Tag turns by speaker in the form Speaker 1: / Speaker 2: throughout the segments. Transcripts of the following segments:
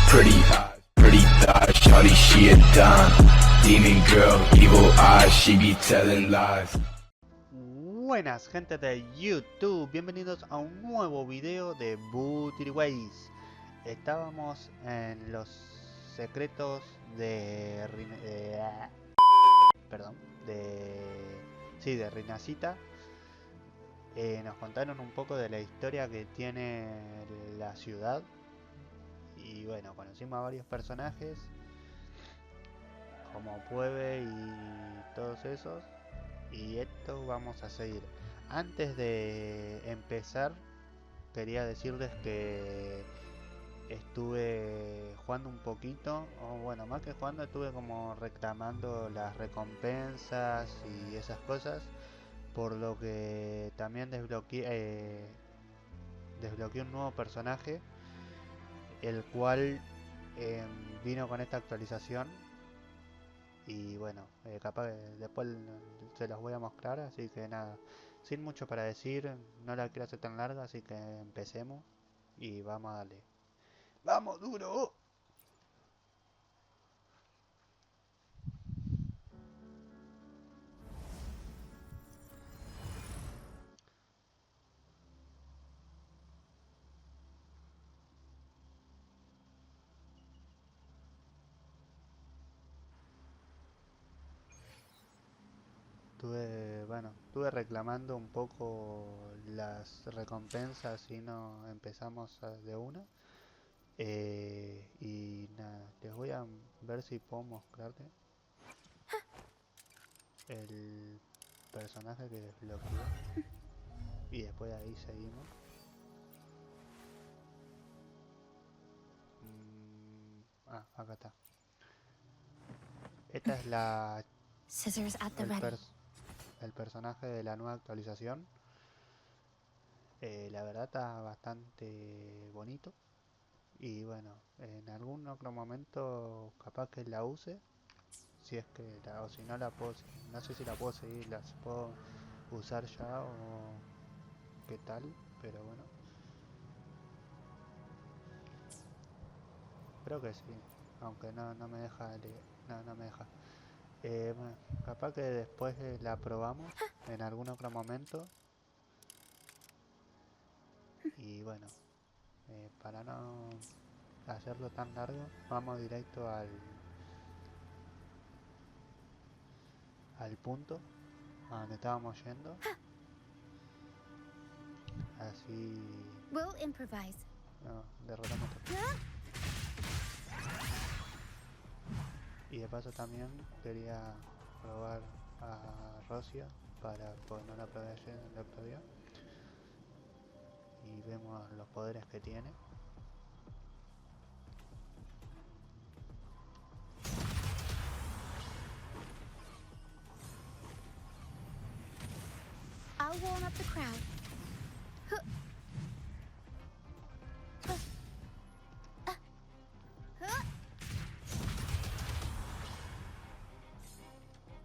Speaker 1: Pretty eyes, pretty thighs, shawty she a dime. Demon girl, evil eyes, she be telling lies.
Speaker 2: Buenas gente de YouTube, bienvenidos a un nuevo video de wutering. Estábamos en los secretos de de Rinacita. Nos contaron un poco de la historia que tiene la ciudad. Y bueno, conocimos a varios personajes como Puebe y todos esos. Y esto vamos a seguir. Antes de empezar, quería decirles que estuve jugando un poquito, o bueno, más que jugando, estuve como reclamando las recompensas y esas cosas, por lo que también desbloqueé un nuevo personaje, el cual vino con esta actualización. Y bueno, capaz que después se los voy a mostrar, así que nada, sin mucho para decir, no la quiero hacer tan larga, así que empecemos y vamos a darle. ¡Vamos, duro! Estuve reclamando un poco las recompensas y no empezamos de una. Y nada, les voy a ver si puedo mostrarte el personaje que desbloqueé. Y después de ahí seguimos. Acá está. Esta es
Speaker 3: Scissors at the ready.
Speaker 2: el personaje de la nueva actualización. La verdad está bastante bonito. Y bueno, en algún otro momento capaz que la use. Si es que o si no la puedo, no sé si la puedo seguir, las puedo usar ya o qué tal, pero bueno. Creo que sí, aunque no me deja no me deja. Bueno, capaz que después la probamos en algún otro momento. Y bueno, para no hacerlo tan largo, vamos directo al punto a donde estábamos yendo. Así
Speaker 3: We'll improvise.
Speaker 2: no, derrotamos todo. Y de paso también quería probar a Rosia pues no la probé ayer, el otro día. Y vemos los poderes que tiene.
Speaker 3: I'll warm up the crowd.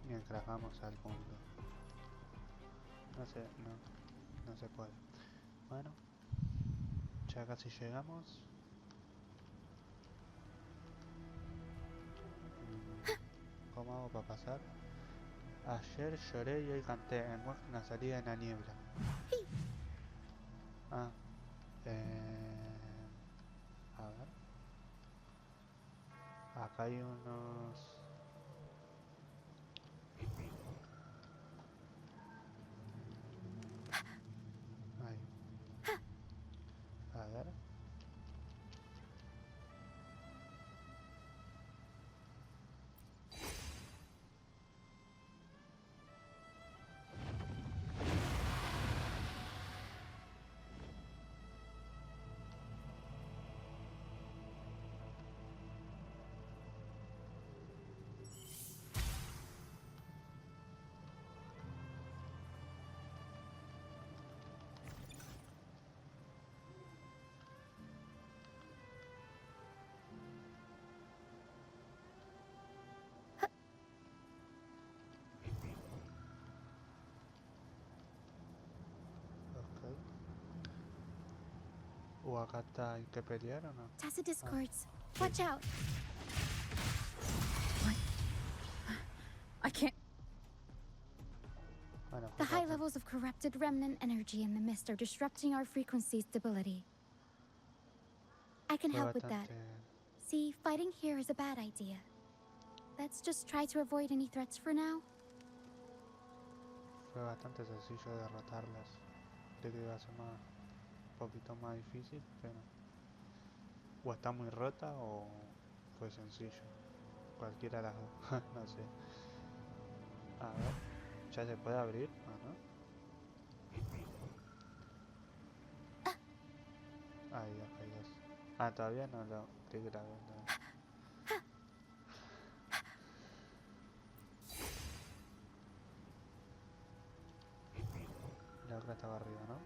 Speaker 2: Mientras vamos al punto. No se puede. Bueno, ya casi llegamos. ¿Cómo hago para pasar? Ayer lloré y hoy canté. Muestra una salida en la niebla. Ah, a ver. Acá hay unos... Ahí. A ver. Acá está, ¿hay que pelear o no?
Speaker 3: Tacit discords. Watch out.
Speaker 4: What? I can't.
Speaker 2: Bueno,
Speaker 3: The high
Speaker 2: fíjate.
Speaker 3: levels of corrupted remnant energy in the mist are disrupting our frequency stability. I can
Speaker 2: Fue
Speaker 3: help with that.
Speaker 2: bastante,
Speaker 3: See, fighting here is a bad idea. Let's just try to avoid any threats for now.
Speaker 2: fue bastante sencillo derrotarlas. Creí que iba a ser un poquito más difícil, pero o está muy rota o fue sencillo. Cualquiera de las dos, no sé. A ver, ¿ya se puede abrir o no? Ay, Dios, ay, Dios. Ah, todavía no lo... Creí que la había dado. La otra estaba arriba, ¿no?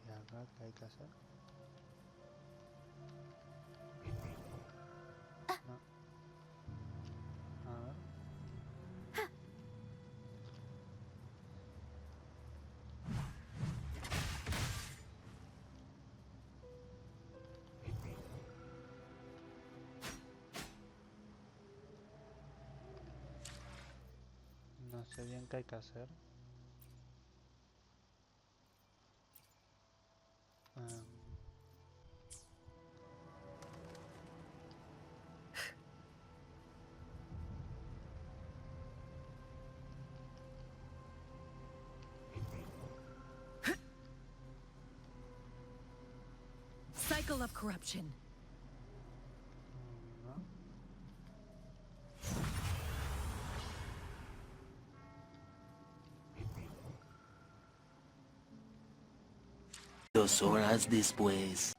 Speaker 2: ¿Y acá qué hay que hacer? No. A ver. No sé bien qué hay que hacer. Em,
Speaker 4: Cycle of corruption.
Speaker 2: no.
Speaker 5: 2 horas después.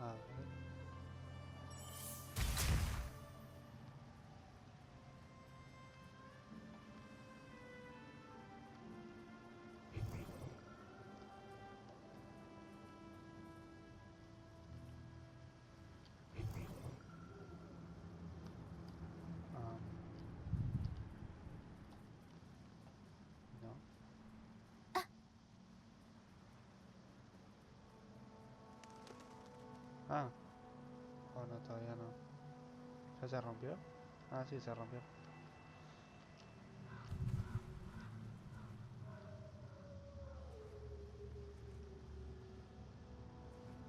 Speaker 2: A ver. Am, no. Ah, oh no, todavía no. ¿Ya se rompió? Ah, sí, se rompió.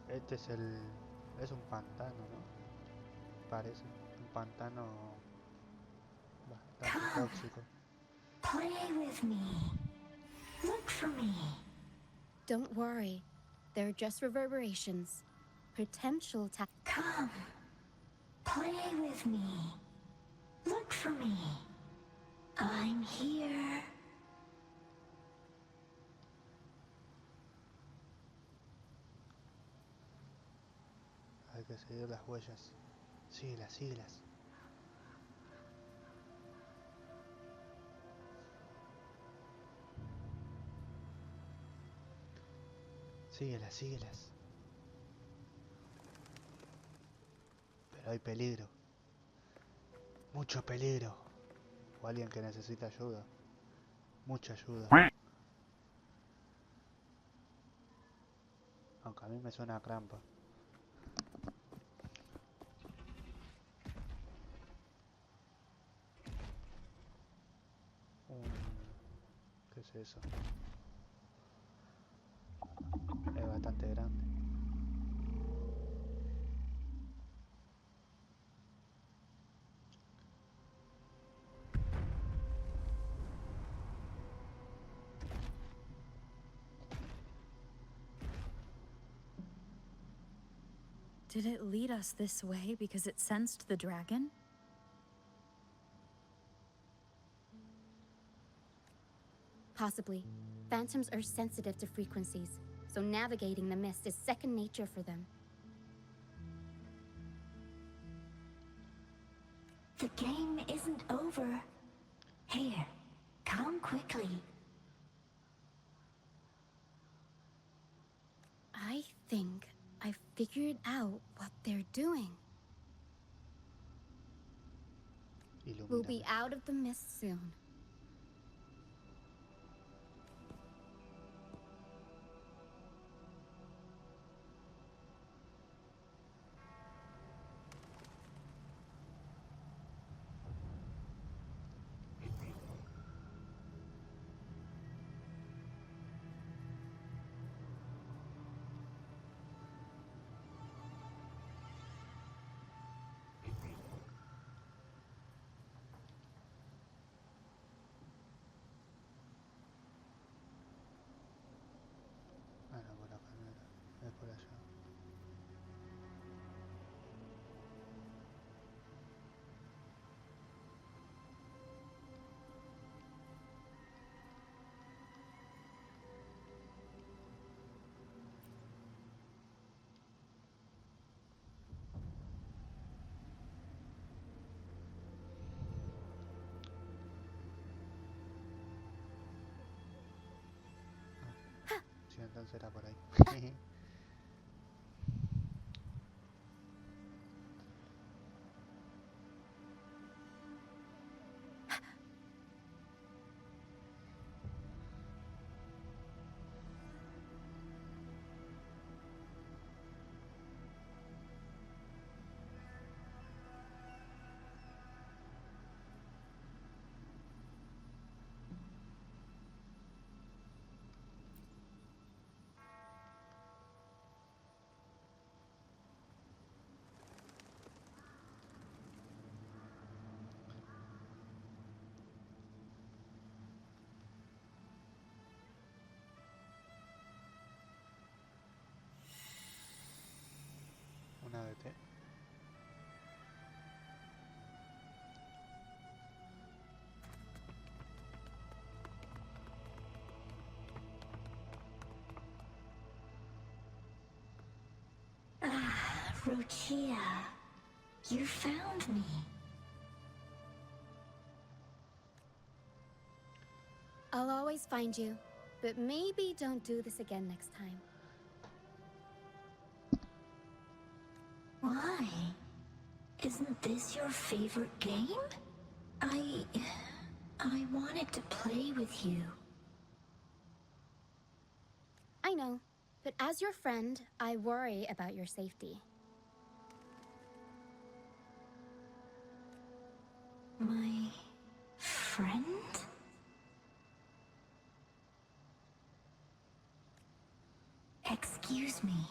Speaker 2: Este es el... Es un pantano, ¿no? Parece. Un pantano bastante tóxico.
Speaker 6: Play with me. Look for me.
Speaker 3: Don't worry. They're just reverberations. Potential ta-
Speaker 6: Come. Play with me. Look for me. I'm here.
Speaker 2: Hay que seguir las huellas. Síguelas, síguelas. Síguelas, síguelas. Pero hay peligro. Mucho peligro. O alguien que necesita ayuda. Mucha ayuda. Aunque a mí me suena a trampa. ¿Qué es eso? Es bastante grande.
Speaker 4: Did it lead us this way because it sensed the dragon?
Speaker 3: Possibly. Phantoms are sensitive to frequencies, so navigating the mist is second nature for them.
Speaker 6: The game isn't over. Here, come quickly.
Speaker 3: I think I figured out what they're doing. We'll be
Speaker 2: Ilumíname.
Speaker 3: out of the mist soon.
Speaker 2: Ah, no, por acá no era. Es por allá. Sí, entonces era por ahí. Una de té.
Speaker 6: Ah, Rochia, you found me.
Speaker 3: I'll always find you, but maybe don't do this again next time.
Speaker 6: Why? Isn't this your favorite game? I wanted to play with you.
Speaker 3: I know, but as your friend, I worry about your safety.
Speaker 6: My friend? Excuse me.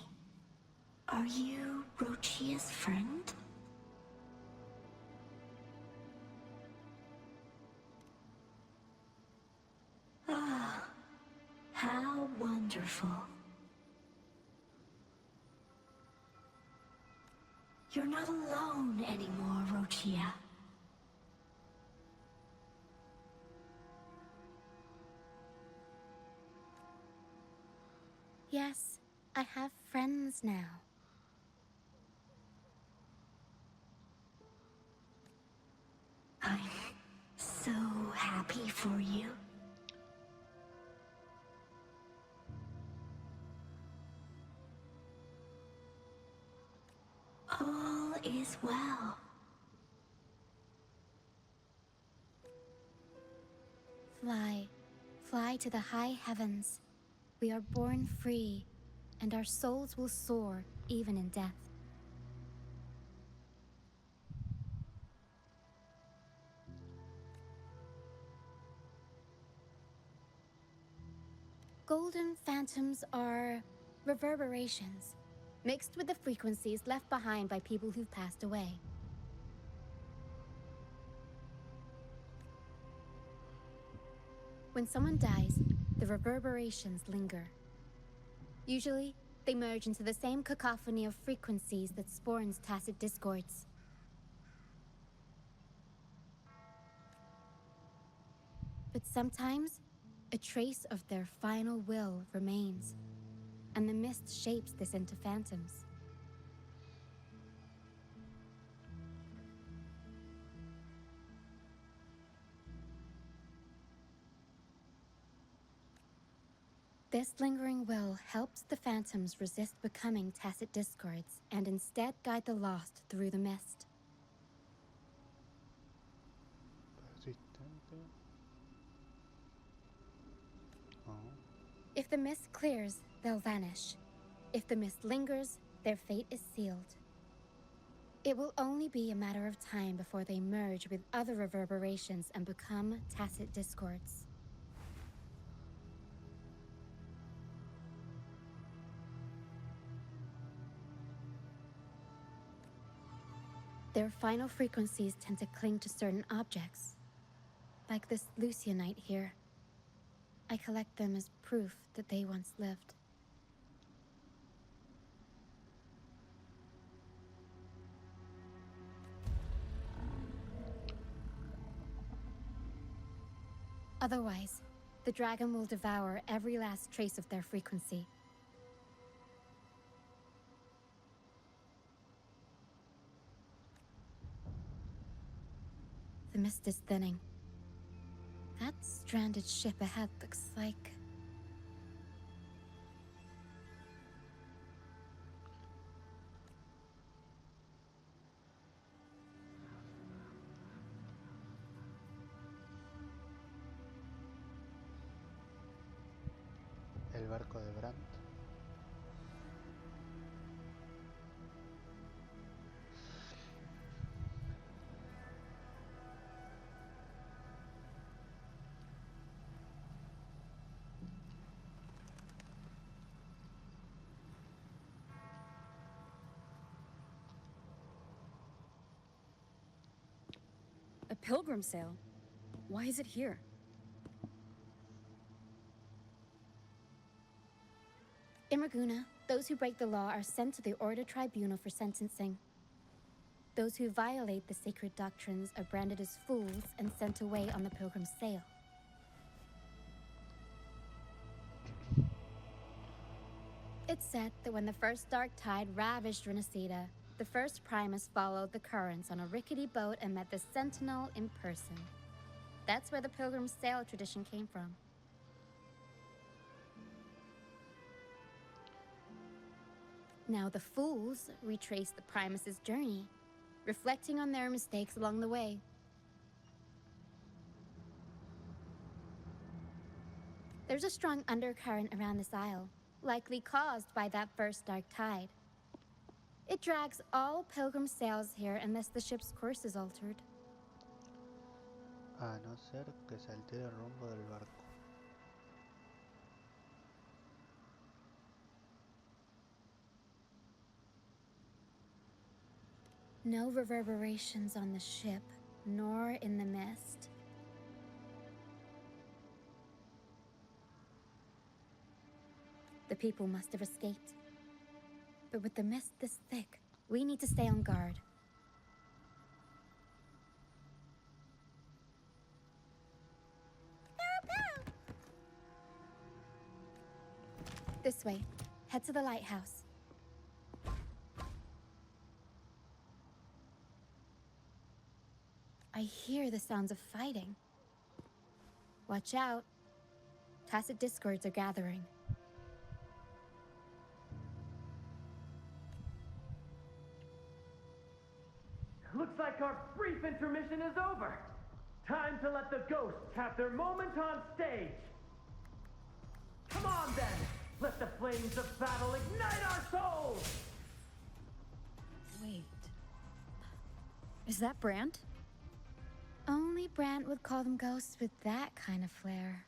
Speaker 6: Are you Rochia's friend? Ah, how wonderful. You're not alone anymore, Rochia.
Speaker 3: Yes, I have friends now.
Speaker 6: I'm so happy for you. All is well.
Speaker 3: Fly, fly to the high heavens. We are born free, and our souls will soar even in death. Golden phantoms are reverberations, mixed with the frequencies left behind by people who've passed away. When someone dies, the reverberations linger. Usually, they merge into the same cacophony of frequencies that spawns tacit discords. But sometimes, a trace of their final will remains, and the mist shapes this into phantoms. This lingering will helps the phantoms resist becoming tacit discords and instead guide the lost through the mist.
Speaker 2: Persistente. Oh.
Speaker 3: If the mist clears, they'll vanish. If the mist lingers, their fate is sealed. It will only be a matter of time before they merge with other reverberations and become tacit discords. Their final frequencies tend to cling to certain objects, like this Lucianite here. I collect them as proof that they once lived. Otherwise, the dragon will devour every last trace of their frequency. The mist is thinning. That stranded ship ahead looks like...
Speaker 2: El barco de Brandt.
Speaker 4: A pilgrim sale? Why is it here?
Speaker 3: In Raguna, those who break the law are sent to the Order Tribunal for sentencing. Those who violate the sacred doctrines are branded as fools and sent away on the pilgrim's sale. It's said that when the first dark tide ravaged Renacida, the first Primus followed the currents on a rickety boat and met the Sentinel in person. That's where the pilgrim's sail tradition came from. Now the fools retrace the Primus's journey, reflecting on their mistakes along the way. There's a strong undercurrent around this isle, likely caused by that first dark tide. It drags all pilgrim sails here unless the ship's course is altered.
Speaker 2: A no ser que se altere el rumbo del barco.
Speaker 3: No reverberations on the ship, nor in the mist. The people must have escaped. But with the mist this thick, we need to stay on guard. This way. Head to the lighthouse. I hear the sounds of fighting. Watch out. Tacit discords are gathering.
Speaker 5: Looks like our brief intermission is over. Time to let the ghosts have their moment on stage. Come on then, let the flames of battle ignite our souls!
Speaker 4: Wait. Is that Brandt?
Speaker 3: Only Brandt would call them ghosts with that kind of flair.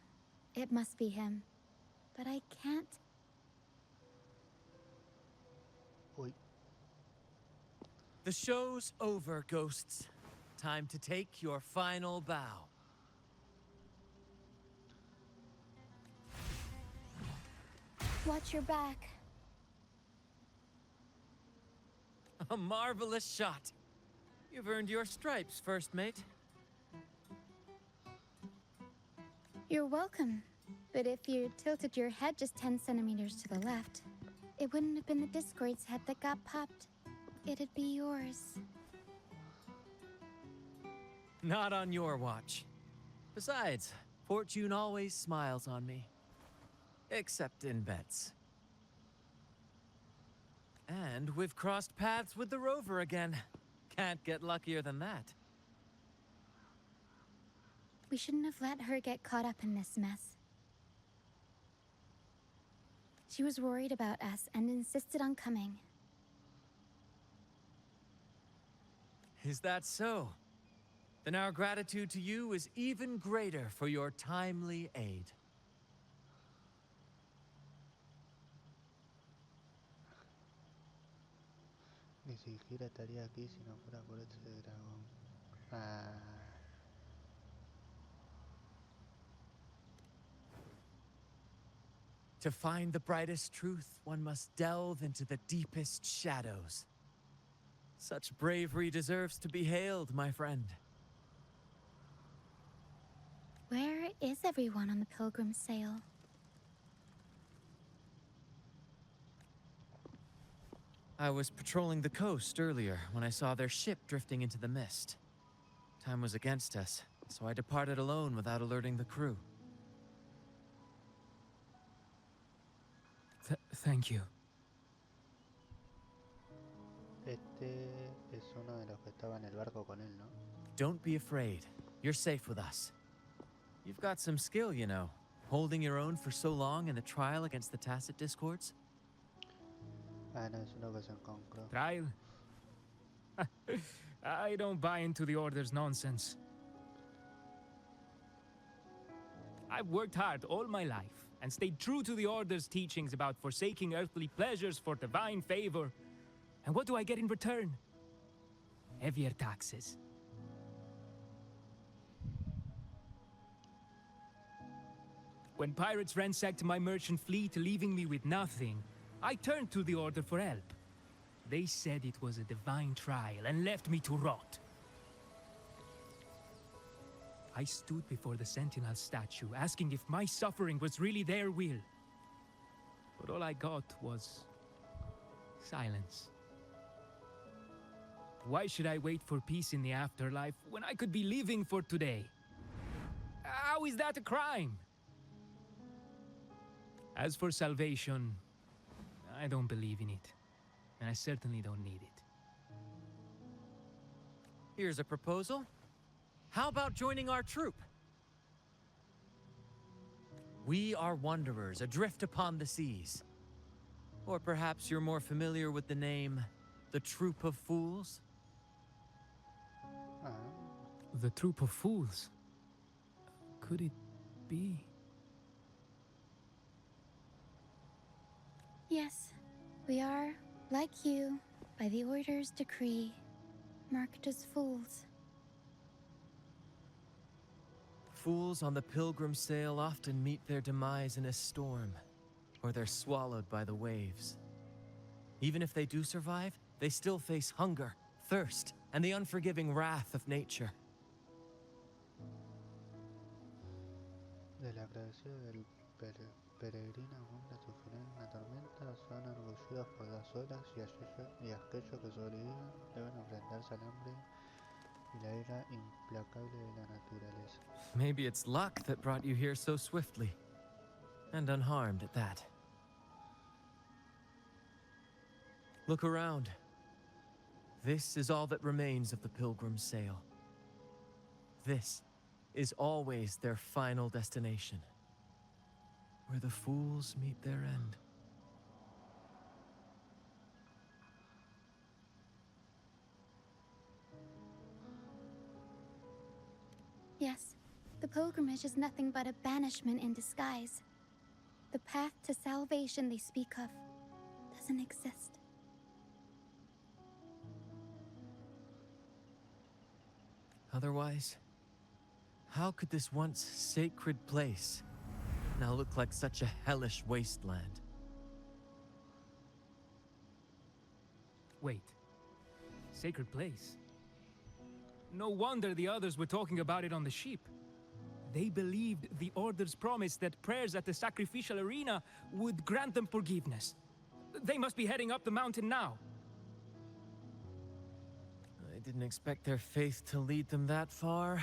Speaker 3: It must be him. But I can't...
Speaker 2: Uy.
Speaker 7: The show's over, ghosts. Time to take your final bow.
Speaker 3: Watch your back.
Speaker 7: A marvelous shot. You've earned your stripes, first mate.
Speaker 3: You're welcome. But if you tilted your head just 10 centimeters to the left, it wouldn't have been the Discord's head that got popped. It'd be yours.
Speaker 7: Not on your watch. Besides, fortune always smiles on me. except in bets. And we've crossed paths with the rover again. Can't get luckier than that.
Speaker 3: We shouldn't have let her get caught up in this mess. She was worried about us and insisted on coming.
Speaker 7: Is that so? Then our gratitude to you is even greater for your timely aid.
Speaker 2: Ni siquiera estaría aquí si no fuera por ese dragón. Ah,
Speaker 7: To find the brightest truth, one must delve into the deepest shadows. Such bravery deserves to be hailed, my friend.
Speaker 3: Where is everyone on the pilgrim sail?
Speaker 7: I was patrolling the coast earlier when I saw their ship drifting into the mist. Time was against us, so I departed alone without alerting the crew.
Speaker 8: Thank you.
Speaker 2: este es uno de los que estaba en el barco con él, ¿no?
Speaker 7: Don't be afraid. You're safe with us. You've got some skill, you know. Holding your own for so long in the trial against the Tacit Discords.
Speaker 2: Ah, no, es uno que se encontró.
Speaker 8: Trial? I don't buy into the Order's nonsense. I've worked hard all my life and stayed true to the Order's teachings about forsaking earthly pleasures for divine favor. And what do I get in return? Heavier taxes. When pirates ransacked my merchant fleet, leaving me with nothing, I turned to the Order for help. They said it was a divine trial and left me to rot. I stood before the Sentinel statue, asking if my suffering was really their will. But all I got was silence. Why should I wait for peace in the afterlife when I could be living for today? How is that a crime? As for salvation, I don't believe in it. And I certainly don't need it.
Speaker 7: Here's a proposal. How about joining our troop? We are wanderers, adrift upon the seas. Or perhaps you're more familiar with the name, the Troop of Fools?
Speaker 2: Ah,
Speaker 8: The troop of fools. Could it be?
Speaker 3: Yes, we are, like you, by the Order's decree, marked as fools.
Speaker 7: Fools on the pilgrim sail often meet their demise in a storm, or they're swallowed by the waves. Even if they do survive, they still face hunger, thirst, and the unforgiving wrath of nature.
Speaker 2: del agradecido del peregrino cumple su final en la tormenta, son engullidos por las olas y aquellos que sobreviven deben enfrentarse al hambre y la ira implacable de la naturaleza.
Speaker 7: Maybe it's luck that brought you here so swiftly, and unharmed at that. Look around. This is all that remains of the pilgrim's sail. This is always their final destination, where the fools meet their end.
Speaker 3: Yes, the pilgrimage is nothing but a banishment in disguise. The path to salvation they speak of doesn't exist.
Speaker 7: Otherwise, how could this once sacred place now look like such a hellish wasteland?
Speaker 8: Wait. Sacred place? No wonder the others were talking about it on the ship. They believed the Order's promise that prayers at the sacrificial arena would grant them forgiveness. They must be heading up the mountain now.
Speaker 7: I didn't expect their faith to lead them that far.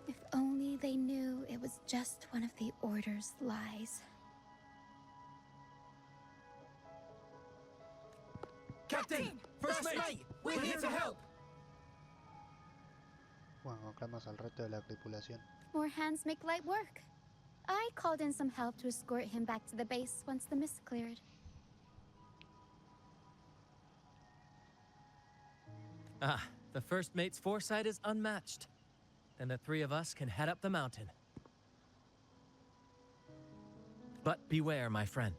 Speaker 3: If only they knew it was just one of the Order's lies.
Speaker 7: Captain! First mate! We're here to help!
Speaker 2: Bueno, encontramos al resto de la tripulación.
Speaker 3: More hands make light work. I called in some help to escort him back to the base once the mist cleared.
Speaker 7: Ah, the first mate's foresight is unmatched. Then the three of us can head up the mountain. But beware, my friend.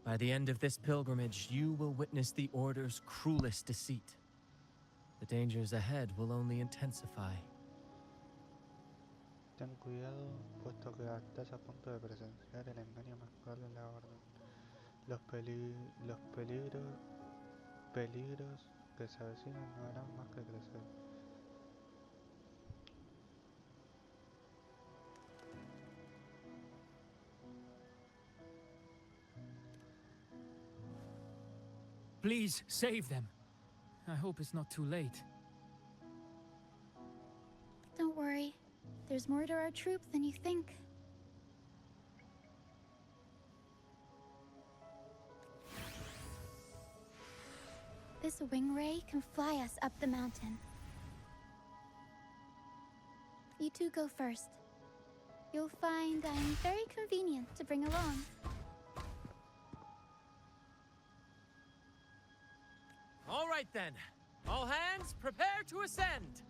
Speaker 7: By the end of this pilgrimage, you will witness the Order's cruelest deceit. The dangers ahead will only intensify.
Speaker 2: Ten cuidado, puesto que estás a punto de presenciar el engaño más cruel de la orden. Los peligros que se avecinan no harán más que crecer.
Speaker 8: Please, save them. I hope it's not too late.
Speaker 3: Don't worry. There's more to our troop than you think. This wing ray can fly us up the mountain. You two go first. You'll find I'm very convenient to bring along.
Speaker 7: All right then. All hands, prepare to ascend!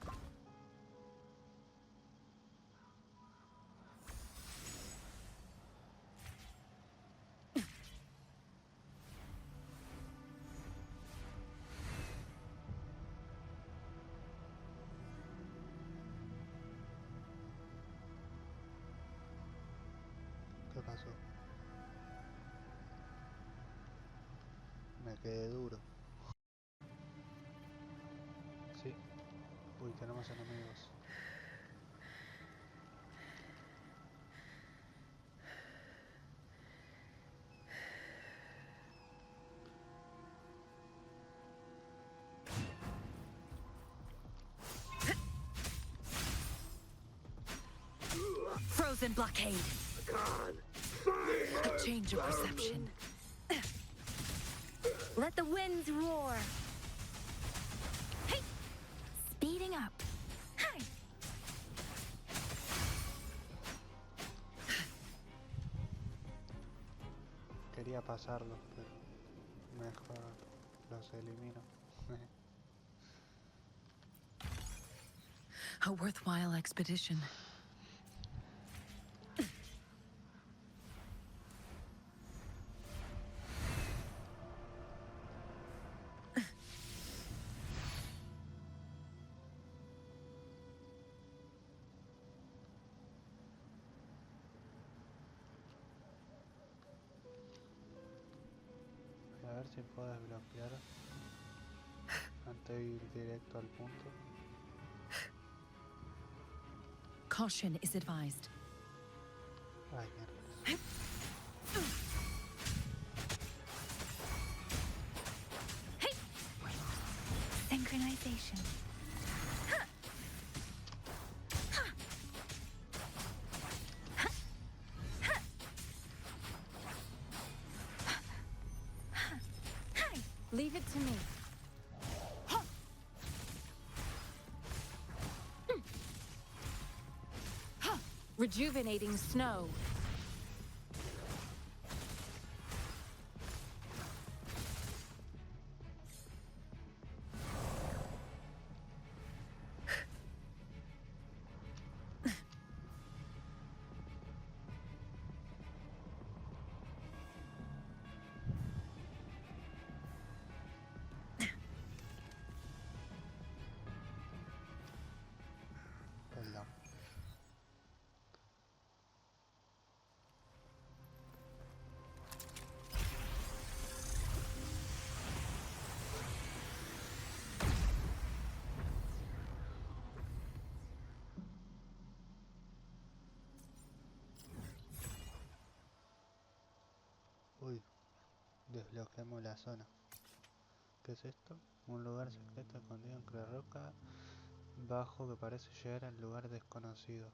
Speaker 2: ¿Qué pasó? Me quedé duro. Sí. Uy, tenemos enemigos.
Speaker 4: Frozen blockade. A change of perception. Let the winds roar. Hey! Speeding up. Hey!
Speaker 2: Quería pasarlos, pero mejor los elimino.
Speaker 4: A worthwhile expedition.
Speaker 2: A ver si puedo desbloquear antes de ir directo al punto.
Speaker 4: Caution is advised.
Speaker 2: Ay, mierda.
Speaker 4: Hey! Synchronization. Leave it to me. Rejuvenating snow.
Speaker 2: Perdón. Uy, desbloqueamos la zona. ¿Qué es esto? Un lugar secreto escondido entre roca bajo que parece llegar al lugar desconocido.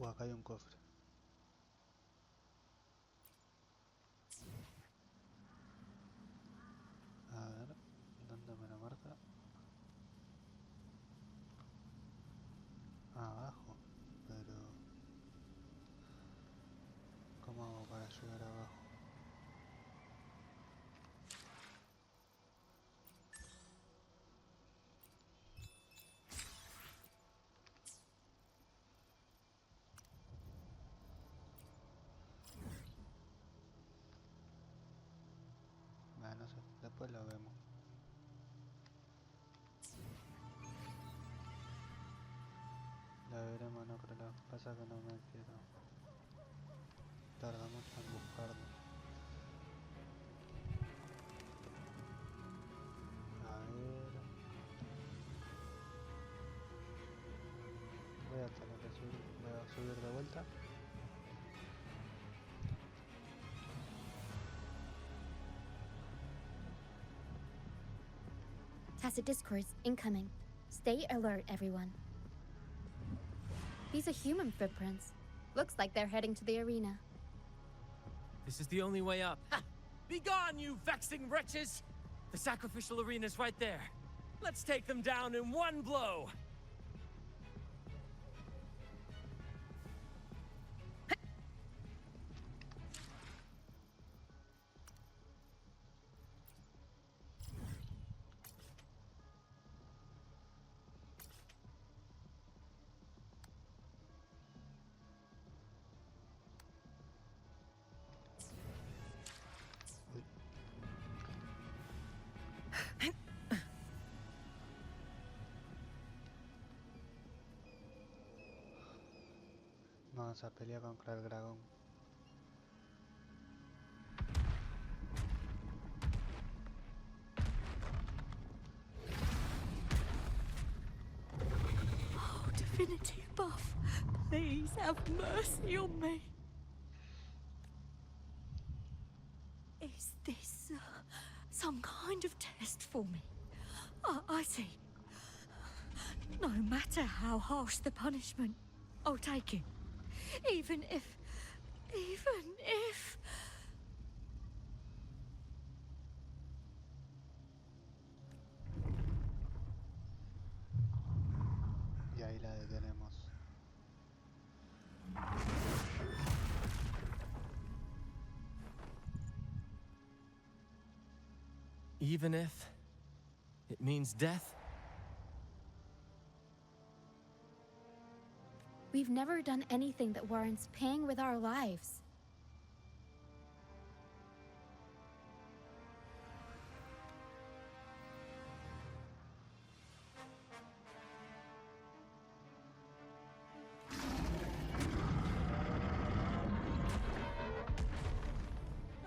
Speaker 2: Acá hay un cofre. A ver, ¿dónde me lo marca? Abajo, pero ¿cómo hago para llegar abajo? No sé, después lo vemos. La veremos, no creo. Pasa que no me quiero. Tarda mucho en buscarlo. A ver. Voy a tener que subir. Voy a subir de vuelta.
Speaker 3: Tacit discords incoming. Stay alert, everyone. These are human footprints. Looks like they're heading to the arena.
Speaker 7: This is the only way up. Ha! Begone, you vexing wretches! The sacrificial arena's right there. Let's take them down in one blow!
Speaker 2: Vamos a pelear contra el dragón.
Speaker 4: Oh, divinity above, please have mercy on me. Is this some kind of test for me? I see. No matter how harsh the punishment, I'll take it. Even if...
Speaker 2: Y ahí la detenemos.
Speaker 7: Even if it means death?
Speaker 3: We've never done anything that warrants paying with our lives.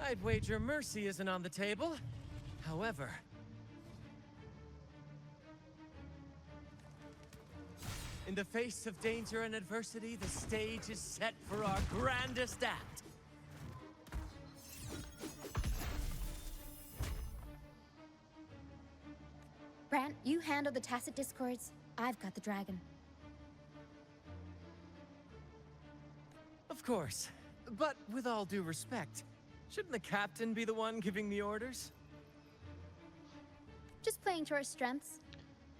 Speaker 7: I'd wager mercy isn't on the table. However... in the face of danger and adversity, the stage is set for our grandest act.
Speaker 3: Brant, you handle the tacit discords. I've got the dragon.
Speaker 7: Of course. But with all due respect, shouldn't the captain be the one giving the orders?
Speaker 3: Just playing to our strengths.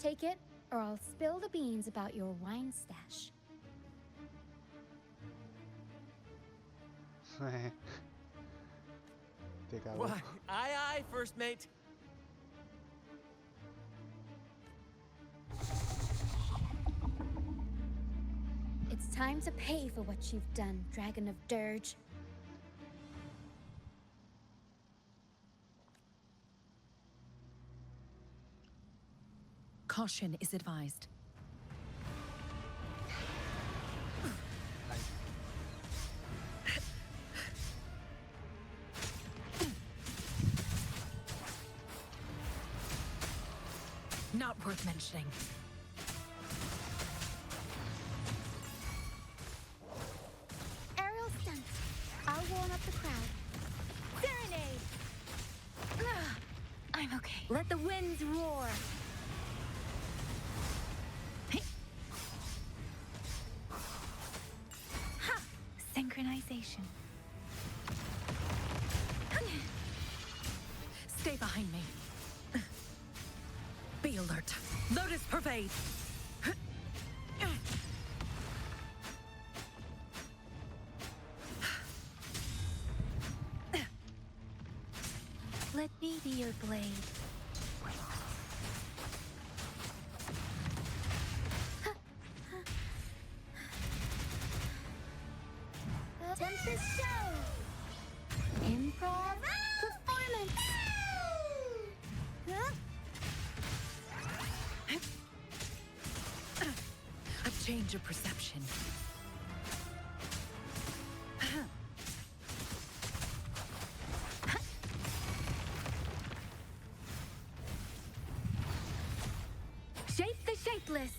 Speaker 3: Take it, or I'll spill the beans about your wine stash.
Speaker 2: Te cagó.
Speaker 7: Why, aye, first mate.
Speaker 3: It's time to pay for what you've done, Dragon of Dirge.
Speaker 4: Caution is advised. Not worth mentioning.
Speaker 3: Aerial stunts. I'll warm up the crowd. Serenade! I'm okay. Let the winds roar.
Speaker 4: destination. Stay behind me. Be alert. Lotus pervade. Let me be your blade.
Speaker 3: Tempest show! Improv performance!
Speaker 4: A change of perception.
Speaker 3: Shape the shapeless!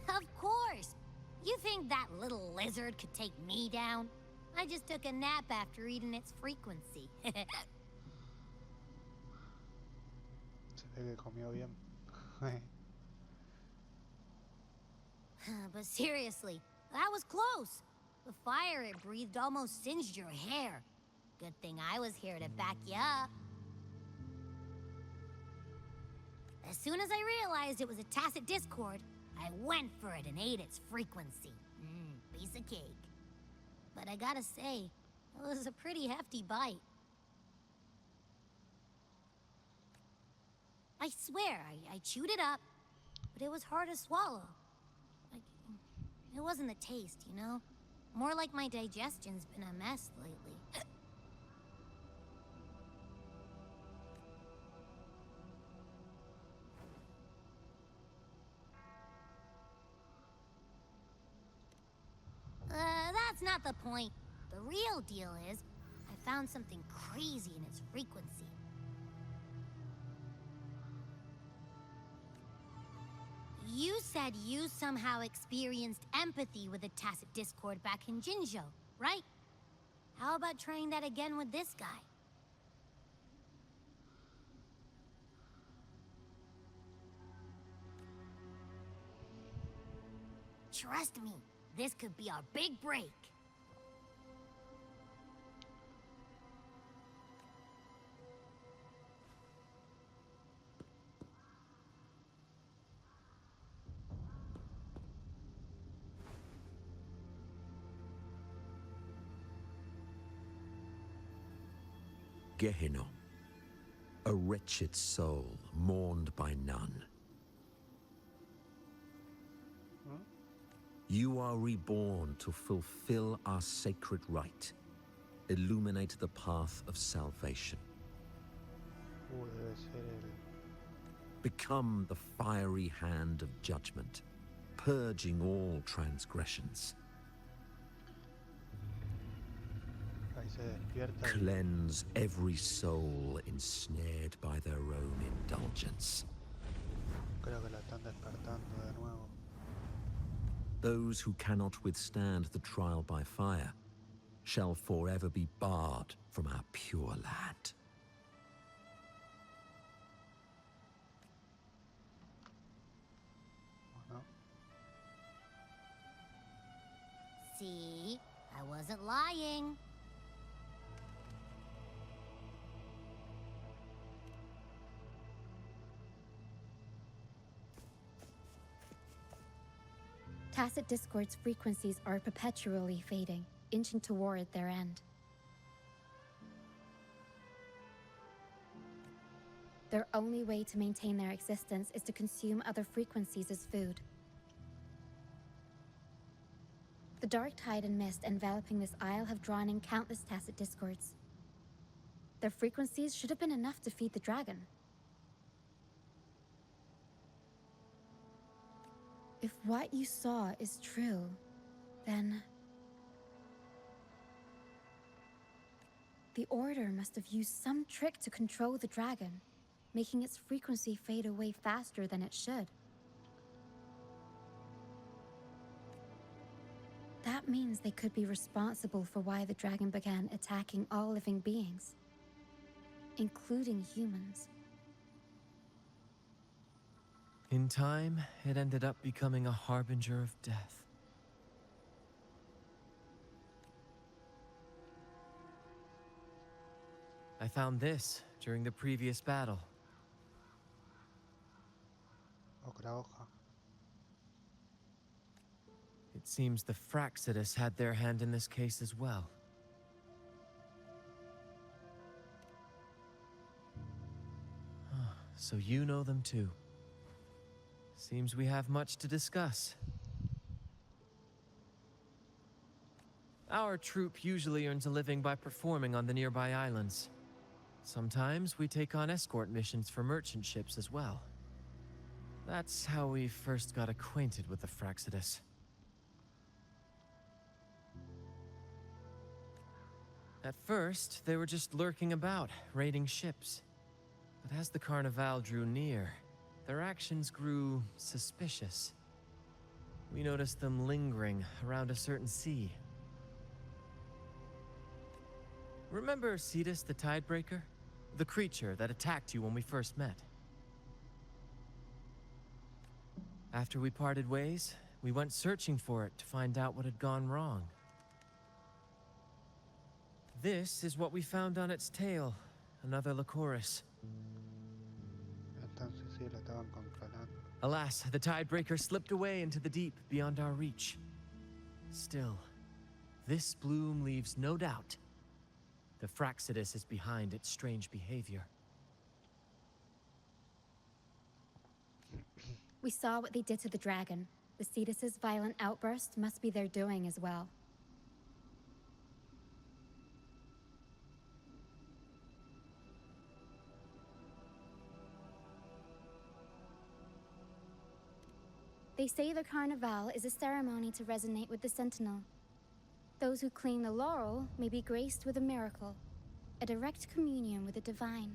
Speaker 6: Of course! You think that little lizard could take me down? I just took a nap after eating its frequency.
Speaker 2: Se ve que comió bien.
Speaker 6: But seriously, that was close. The fire it breathed almost singed your hair. Good thing I was here to back you up. As soon as I realized it was a tacit discord, I went for it and ate its frequency. Piece of cake. But I gotta say, it was a pretty hefty bite. I swear, I chewed it up, but it was hard to swallow. It wasn't the taste, you know? More like my digestion's been a mess lately. That's not the point. The real deal is, I found something crazy in its frequency. You said you somehow experienced empathy with the tacit discord back in Jinzhou, right? How about trying that again with this guy? Trust me, this could be our big break.
Speaker 9: Gehenna, a wretched soul mourned by none. You are reborn to fulfill our sacred rite, illuminate the path of salvation.
Speaker 2: Debe ser el...
Speaker 9: Become the fiery hand of judgment, purging all transgressions.
Speaker 2: Ahí se despierta y...
Speaker 9: Cleanse every soul ensnared by their own indulgence.
Speaker 2: Creo que la están despertando de nuevo.
Speaker 9: Those who cannot withstand the trial by fire shall forever be barred from our pure land.
Speaker 2: Bueno,
Speaker 6: See? I wasn't lying.
Speaker 3: Tacit discord's frequencies are perpetually fading, inching toward their end. Their only way to maintain their existence is to consume other frequencies as food. The dark tide and mist enveloping this isle have drawn in countless tacit discords. Their frequencies should have been enough to feed the dragon. If what you saw is true, then... The Order must have used some trick to control the dragon, making its frequency fade away faster than it should. That means they could be responsible for why the dragon began attacking all living beings, including humans.
Speaker 7: In time, it ended up becoming a harbinger of death. I found this during the previous battle.
Speaker 2: Otra hoja.
Speaker 7: It seems the Fraxidus had their hand in this case as well. So you know them too. Seems we have much to discuss. Our troop usually earns a living by performing on the nearby islands. Sometimes we take on escort missions for merchant ships as well. That's how we first got acquainted with the Fraxidus. At first, they were just lurking about, raiding ships. But as the carnavale drew near, their actions grew suspicious. We noticed them lingering around a certain sea. Remember Cetus the Tidebreaker? The creature that attacked you when we first met? After we parted ways, we went searching for it to find out what had gone wrong. This is what we found on its tail, another Lycoris.
Speaker 2: Entonces sí, lo estaban controlando.
Speaker 7: Alas, the Tidebreaker slipped away into the deep beyond our reach. Still, this bloom leaves no doubt. The Fraxidus is behind its strange behavior.
Speaker 3: We saw what they did to the dragon. The Cetus's violent outburst must be their doing as well. They say the carnavale is a ceremony to resonate with the sentinel. Those who claim the laurel may be graced with a miracle, a direct communion with the divine.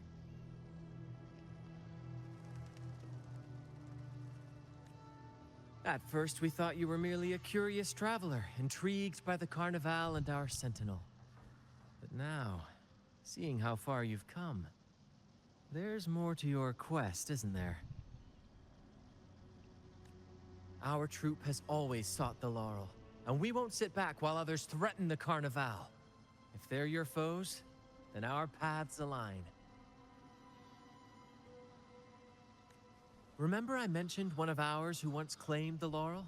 Speaker 7: At first, we thought you were merely a curious traveler, intrigued by the carnavale and our sentinel. But now, seeing how far you've come, there's more to your quest, isn't there? Our troop has always sought the laurel, and we won't sit back while others threaten the carnavale. If they're your foes, then our paths align. Remember I mentioned one of ours who once claimed the laurel?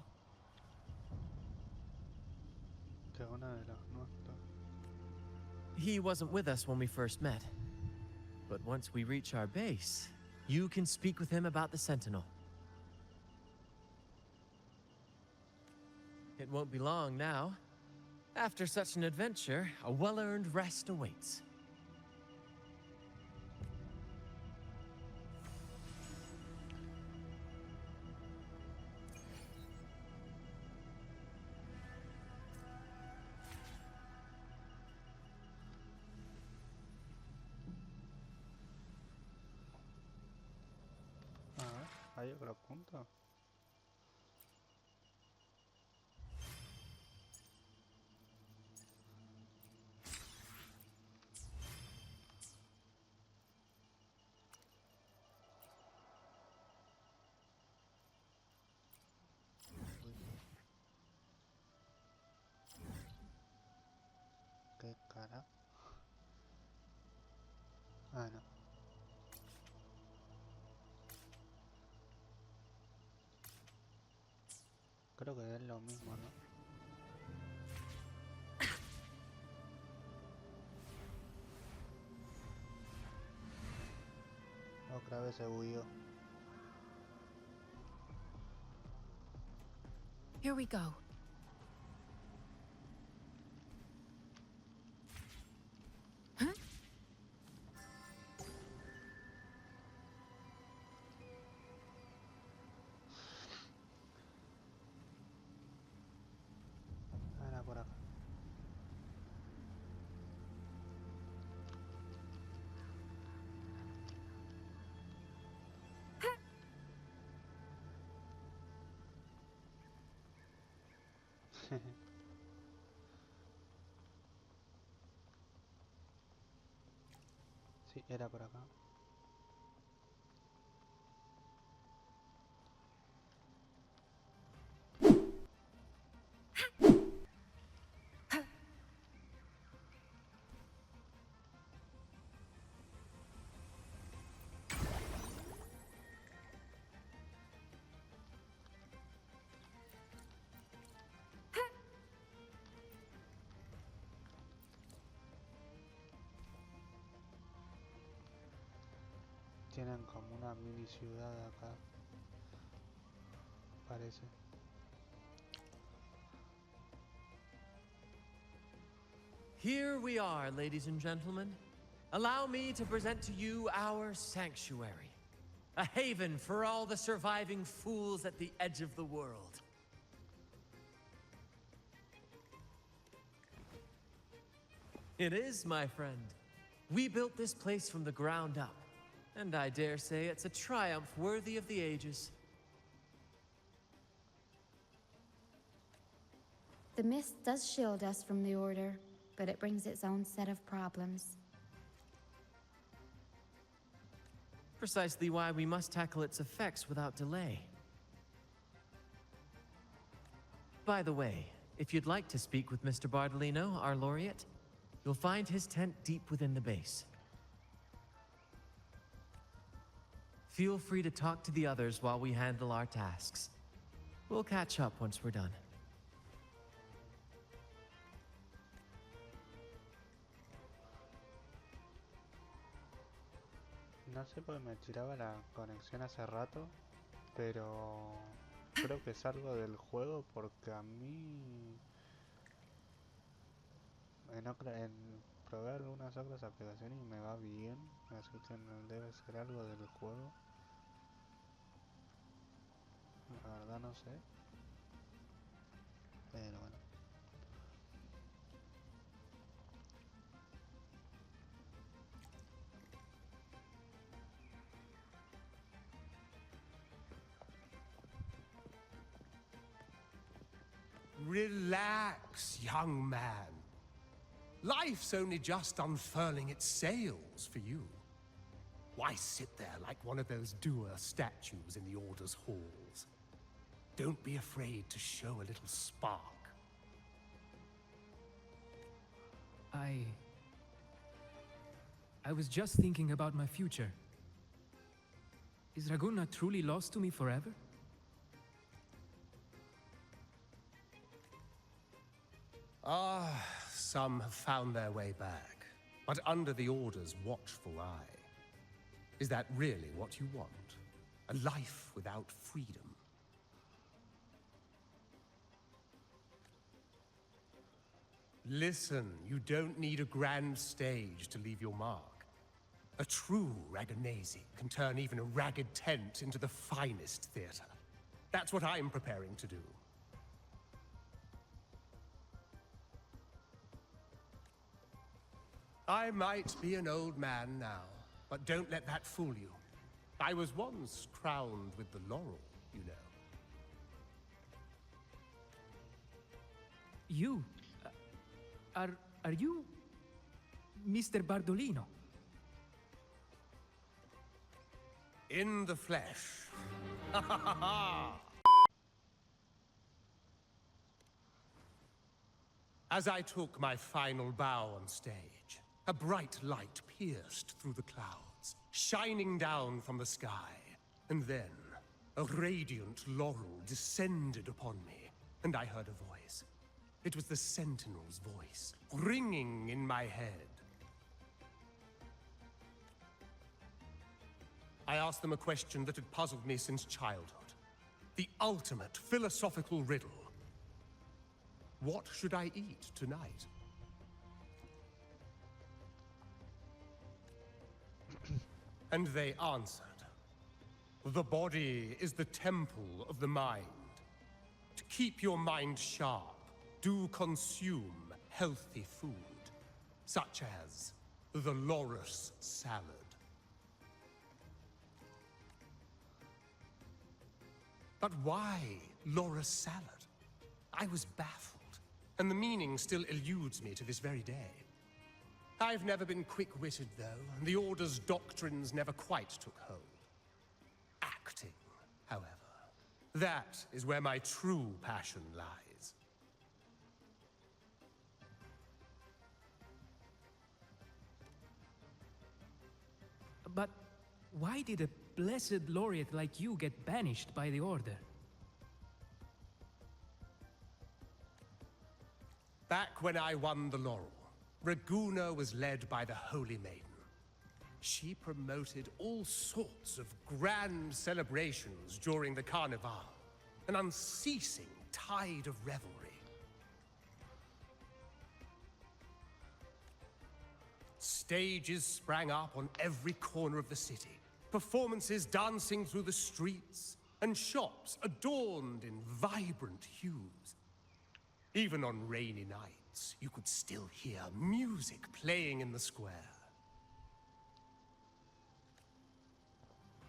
Speaker 2: Que una de las nuestras.
Speaker 7: He wasn't with us when we first met. But once we reach our base, you can speak with him about the Sentinel. It won't be long now. After such an adventure, a well-earned rest awaits.
Speaker 2: A ver, ¿hay otro punto? ¿Qué cara? Ah, no. Creo que es lo mismo, ¿no? Otra vez se huyó.
Speaker 10: Here we go.
Speaker 2: Ahora por acá. Sí, era por acá. Tienen como una mini ciudad acá, parece.
Speaker 7: Here we are, ladies and gentlemen. Allow me to present to you our sanctuary, a haven for all the surviving fools at the edge of the world. It is, my friend. We built this place from the ground up, and I dare say it's a triumph worthy of the ages.
Speaker 3: The mist does shield us from the Order, but it brings its own set of problems.
Speaker 7: Precisely why we must tackle its effects without delay. By the way, if you'd like to speak with Mr. Bardolino, our laureate, you'll find his tent deep within the base. Feel free to talk to the others while we handle our tasks. We'll catch up once we're done.
Speaker 2: No sé por qué me tiraba la conexión hace rato, pero creo que es algo del juego porque a mí probé algunas otras aplicaciones y me va bien, así que no debe ser algo del juego. La verdad no sé, pero bueno.
Speaker 10: Relax, young man. Life's only just unfurling its sails for you. Why sit there like one of those dour statues in the Order's halls? Don't be afraid to show a little spark.
Speaker 8: I was just thinking about my future. Is Raguna truly lost to me forever?
Speaker 10: Some have found their way back, but under the Order's watchful eye. Is that really what you want? A life without freedom? Listen, you don't need a grand stage to leave your mark. A true Raganese can turn even a ragged tent into the finest theater. That's what I'm preparing to do. I might be an old man now, but don't let that fool you. I was once crowned with the laurel, you know.
Speaker 8: You? Are you Mr. Bardolino?
Speaker 10: In the flesh. As I took my final bow on stage, a bright light pierced through the clouds, shining down from the sky. And then, a radiant laurel descended upon me, and I heard a voice. It was the Sentinel's voice, ringing in my head. I asked them a question that had puzzled me since childhood. The ultimate philosophical riddle. What should I eat tonight? And they answered. The body is the temple of the mind. To keep your mind sharp, do consume healthy food, such as the loris salad. But why loris salad? I was baffled. and the meaning still eludes me to this very day. I've never been quick-witted, though, and the Order's doctrines never quite took hold. Acting, however, that is where my true passion lies.
Speaker 8: But why did a blessed laureate like you get banished by the Order?
Speaker 10: Back when I won the laurel, Raguna was led by the Holy Maiden. She promoted all sorts of grand celebrations during the carnavale, an unceasing tide of revelry. Stages sprang up on every corner of the city, performances dancing through the streets, and shops adorned in vibrant hues. Even on rainy nights, you could still hear music playing in the square.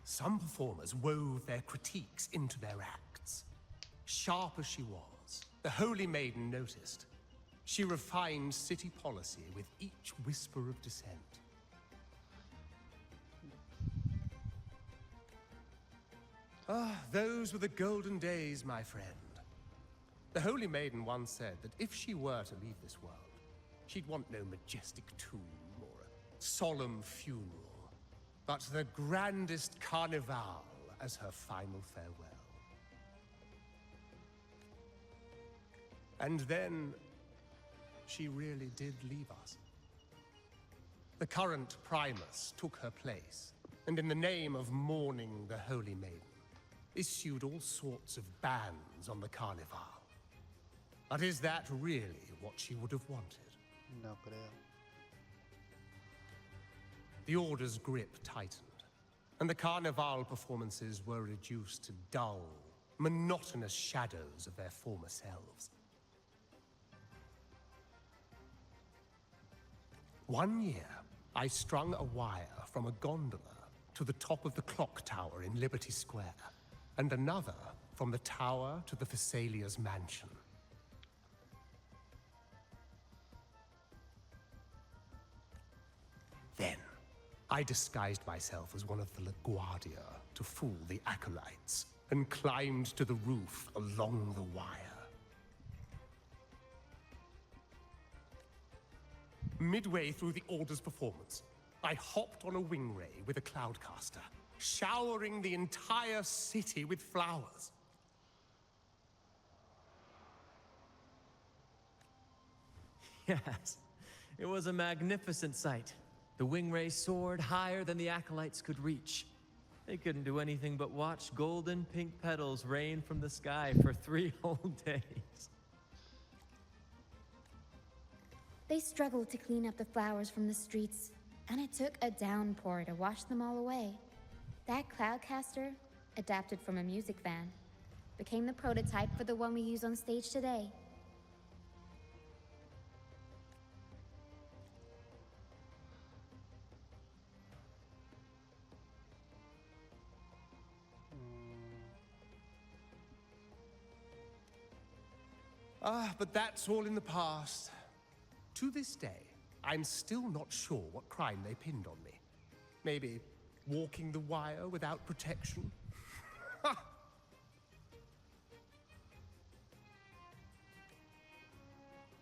Speaker 10: Some performers wove their critiques into their acts. Sharp as she was, the Holy Maiden noticed. She refined city policy with each whisper of dissent. Ah, those were the golden days, my friend. The Holy Maiden once said that if she were to leave this world, she'd want no majestic tomb or a solemn funeral, but the grandest carnivale as her final farewell. And then, she really did leave us. The current Primus took her place, and in the name of mourning the Holy Maiden, issued all sorts of bans on the carnivale. But is that really what she would have wanted?
Speaker 2: No creo.
Speaker 10: The Order's grip tightened, and the carnival performances were reduced to dull, monotonous shadows of their former selves. One year, I strung a wire from a gondola to the top of the clock tower in Liberty Square, and another from the tower to the Thessalia's mansion. Then, I disguised myself as one of the LaGuardia to fool the acolytes, and climbed to the roof along the wire. Midway through the Order's performance, I hopped on a wing ray with a cloudcaster, showering the entire city with flowers.
Speaker 7: Yes, it was a magnificent sight. The wing ray soared higher than the acolytes could reach. They couldn't do anything but watch golden pink petals rain from the sky for 3 whole days.
Speaker 3: They struggled to clean up the flowers from the streets, and it took a downpour to wash them all away. That cloudcaster, adapted from a music van, became the prototype for the one we use on stage today.
Speaker 10: But that's all in the past. To this day, I'm still not sure what crime they pinned on me. Maybe walking the wire without protection?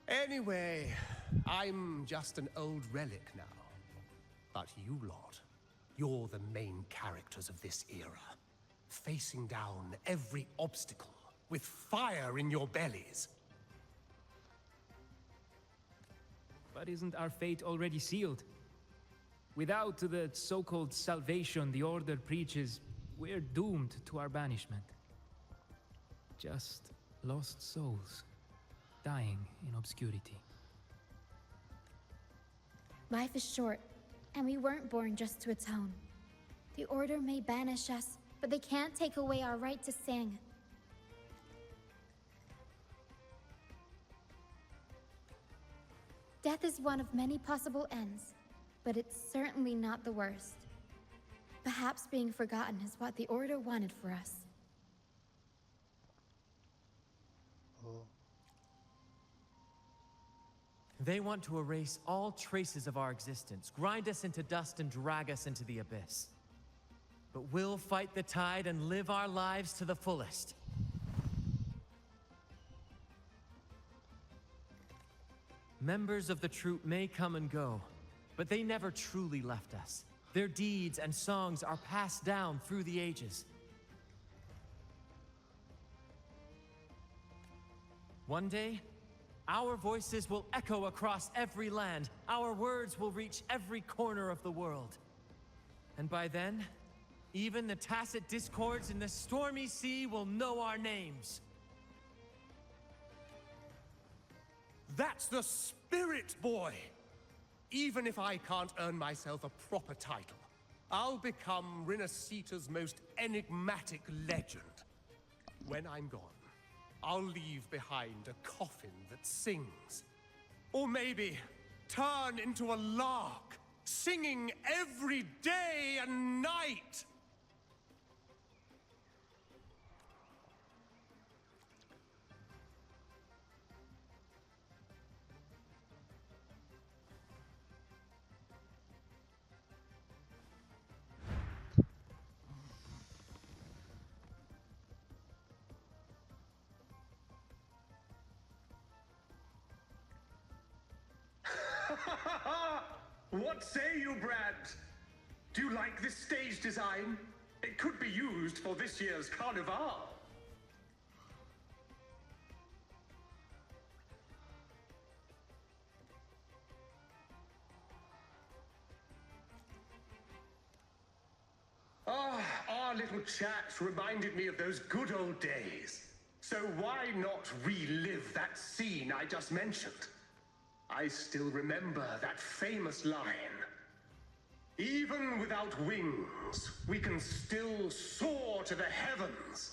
Speaker 10: Anyway, I'm just an old relic now. But you lot, you're the main characters of this era. Facing down every obstacle with fire in your bellies.
Speaker 8: But isn't our fate already sealed? Without the so-called salvation the Order preaches, we're doomed to our banishment. Just lost souls, dying in obscurity.
Speaker 3: Life is short, and we weren't born just to atone. The Order may banish us, but they can't take away our right to sing. Death is one of many possible ends, but it's certainly not the worst. Perhaps being forgotten is what the Order wanted for us.
Speaker 2: Oh.
Speaker 7: They want to erase all traces of our existence, grind us into dust and drag us into the abyss. But we'll fight the tide and live our lives to the fullest. Members of the troupe may come and go, but they never truly left us. Their deeds and songs are passed down through the ages. One day, our voices will echo across every land. Our words will reach every corner of the world. And by then, even the tacit discords in the stormy sea will know our names.
Speaker 10: That's the spirit, boy! Even if I can't earn myself a proper title, I'll become Rinasita's most enigmatic legend. When I'm gone, I'll leave behind a coffin that sings. Or maybe turn into a lark, singing every day and night.
Speaker 11: What say you, Brad? Do you like this stage design? It could be used for this year's carnavale. Our little chat reminded me of those good old days. So why not relive that scene I just mentioned? I still remember that famous line. Even without wings, we can still soar to the heavens.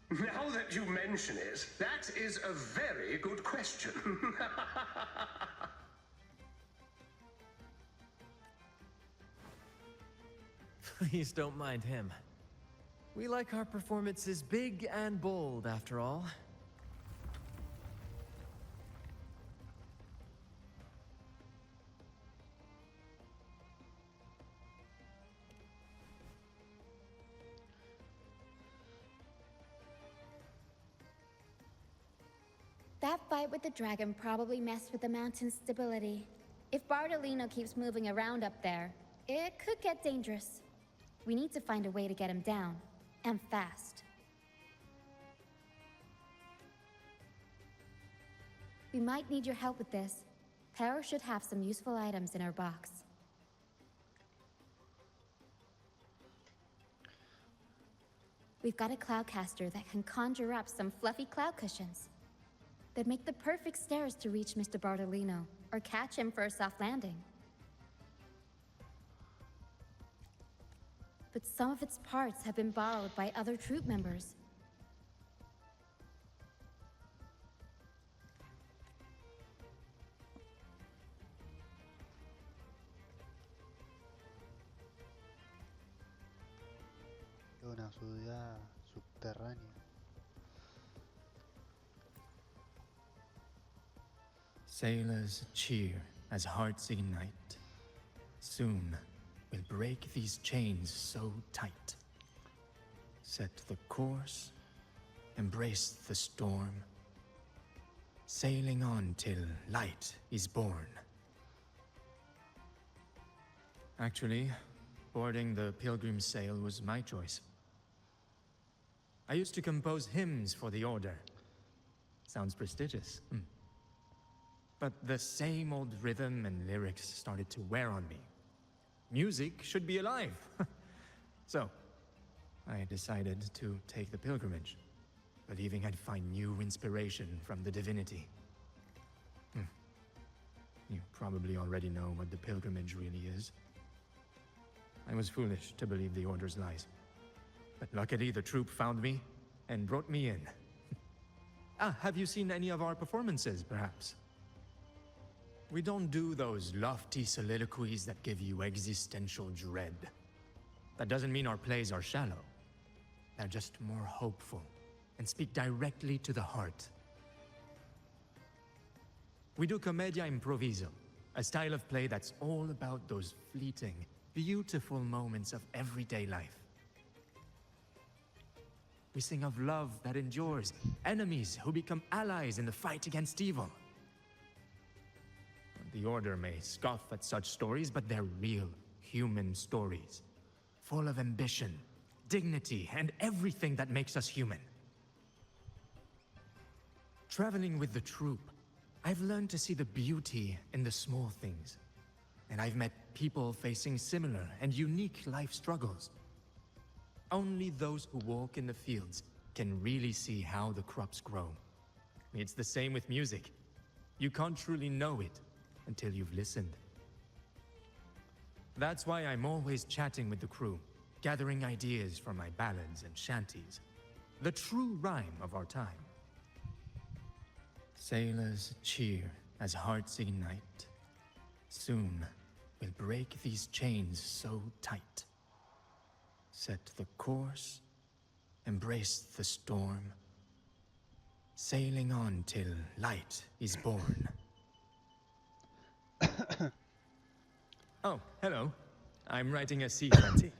Speaker 11: Now that you mention it, that is a very good question.
Speaker 7: Please don't mind him. We like our performances big and bold, after all.
Speaker 3: That fight with the dragon probably messed with the mountain's stability. If Bardolino keeps moving around up there, it could get dangerous. We need to find a way to get him down, and fast. We might need your help with this. Pero should have some useful items in her box. We've got a cloudcaster that can conjure up some fluffy cloud cushions. They'd make the perfect stairs to reach Mr. Bardolino, or catch him for a soft landing. But some of its parts have been borrowed by other troop members.
Speaker 2: Una ciudad subterránea.
Speaker 12: Sailors cheer as hearts ignite. Soon we'll break these chains so tight. Set the course, embrace the storm, sailing on till light is born. Actually, boarding the pilgrim sail was my choice. I used to compose hymns for the order. Sounds prestigious. But the same old rhythm and lyrics started to wear on me. Music should be alive. So, I decided to take the pilgrimage, believing I'd find new inspiration from the divinity. You probably already know what the pilgrimage really is. I was foolish to believe the Order's lies. But luckily the troop found me and brought me in. Have you seen any of our performances, perhaps? We don't do those lofty soliloquies that give you existential dread. That doesn't mean our plays are shallow. They're just more hopeful and speak directly to the heart. We do commedia improviso, a style of play that's all about those fleeting, beautiful moments of everyday life. We sing of love that endures, enemies who become allies in the fight against evil. The Order may scoff at such stories, but they're real, human stories, full of ambition, dignity, and everything that makes us human. Traveling with the troupe, I've learned to see the beauty in the small things. And I've met people facing similar and unique life struggles. Only those who walk in the fields can really see how the crops grow. It's the same with music. You can't truly know it until you've listened. That's why I'm always chatting with the crew, gathering ideas for my ballads and shanties. The true rhyme of our time. Sailors cheer as hearts ignite. Soon we'll break these chains so tight. Set the course, embrace the storm, sailing on till light is born. Oh, hello. I'm writing a sea shanty.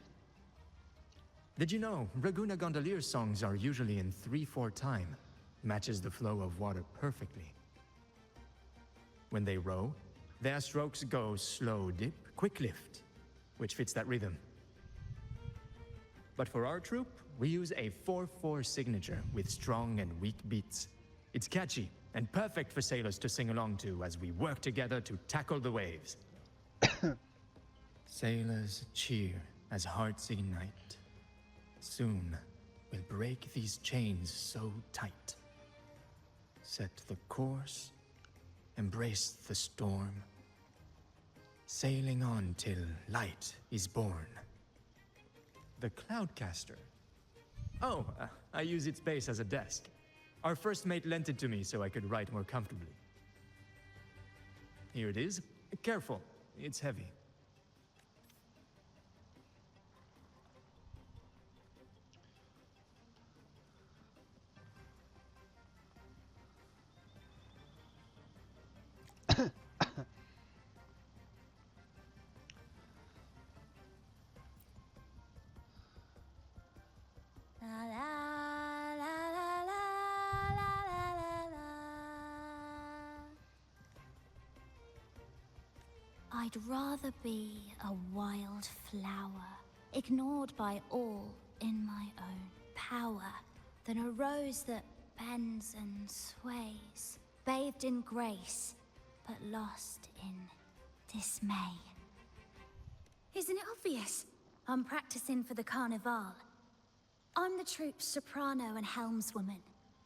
Speaker 12: Did you know Raguna Gondolier's songs are usually in 3/4 time? Matches the flow of water perfectly. When they row, their strokes go slow dip, quick lift, which fits that rhythm. But for our troupe, we use a 4/4 signature with strong and weak beats. It's catchy and perfect for sailors to sing along to as we work together to tackle the waves. Sailors cheer as hearts ignite. Soon we'll break these chains so tight. Set the course, embrace the storm, sailing on till light is born. The Cloudcaster. Oh, I use its base as a desk. Our first mate lent it to me so I could write more comfortably. Here it is. Careful, it's heavy.
Speaker 6: I'd rather be a wild flower, ignored by all in my own power, than a rose that bends and sways, bathed in grace, but lost in dismay. Isn't it obvious? I'm practicing for the carnavale. I'm the troupe's soprano and helmswoman.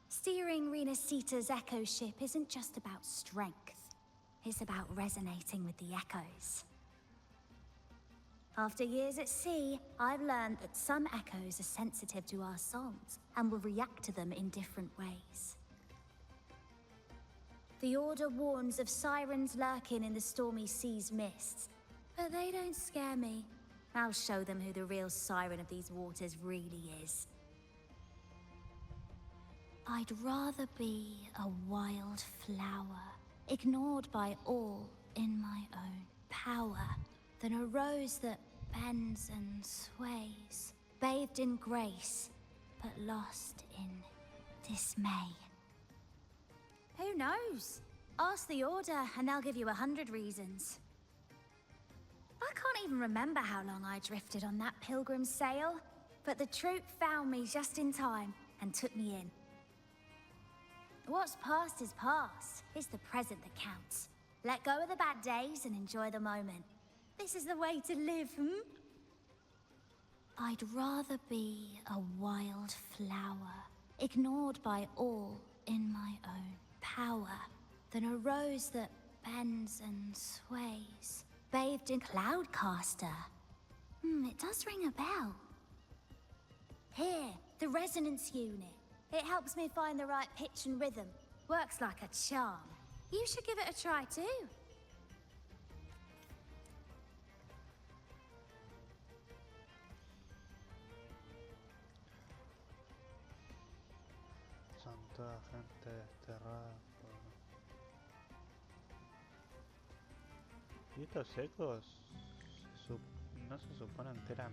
Speaker 6: Steering Rena Sita's echo ship isn't just about strength. It's about resonating with the echoes. After years at sea, I've learned that some echoes are sensitive to our songs and will react to them in different ways. The Order warns of sirens lurking in the stormy sea's mists, but they don't scare me. I'll show them who the real siren of these waters really is. I'd rather be a wild flower, ignored by all in my own power, than a rose that bends and sways, bathed in grace, but lost in dismay. Who knows? Ask the Order and they'll give you 100 reasons. I can't even remember how long I drifted on that pilgrim's sail, but the troupe found me just in time and took me in. What's past is past. It's the present that counts. Let go of the bad days and enjoy the moment. This is the way to live, I'd rather be a wild flower, ignored by all in my own power, than a rose that bends and sways, bathed in Cloudcaster. It does ring a bell. Here, the resonance unit. It helps me find the right pitch and rhythm. Works like a charm. You should give it a try too.
Speaker 2: Son toda gente desterrada. Y estos secos no se suponen que eran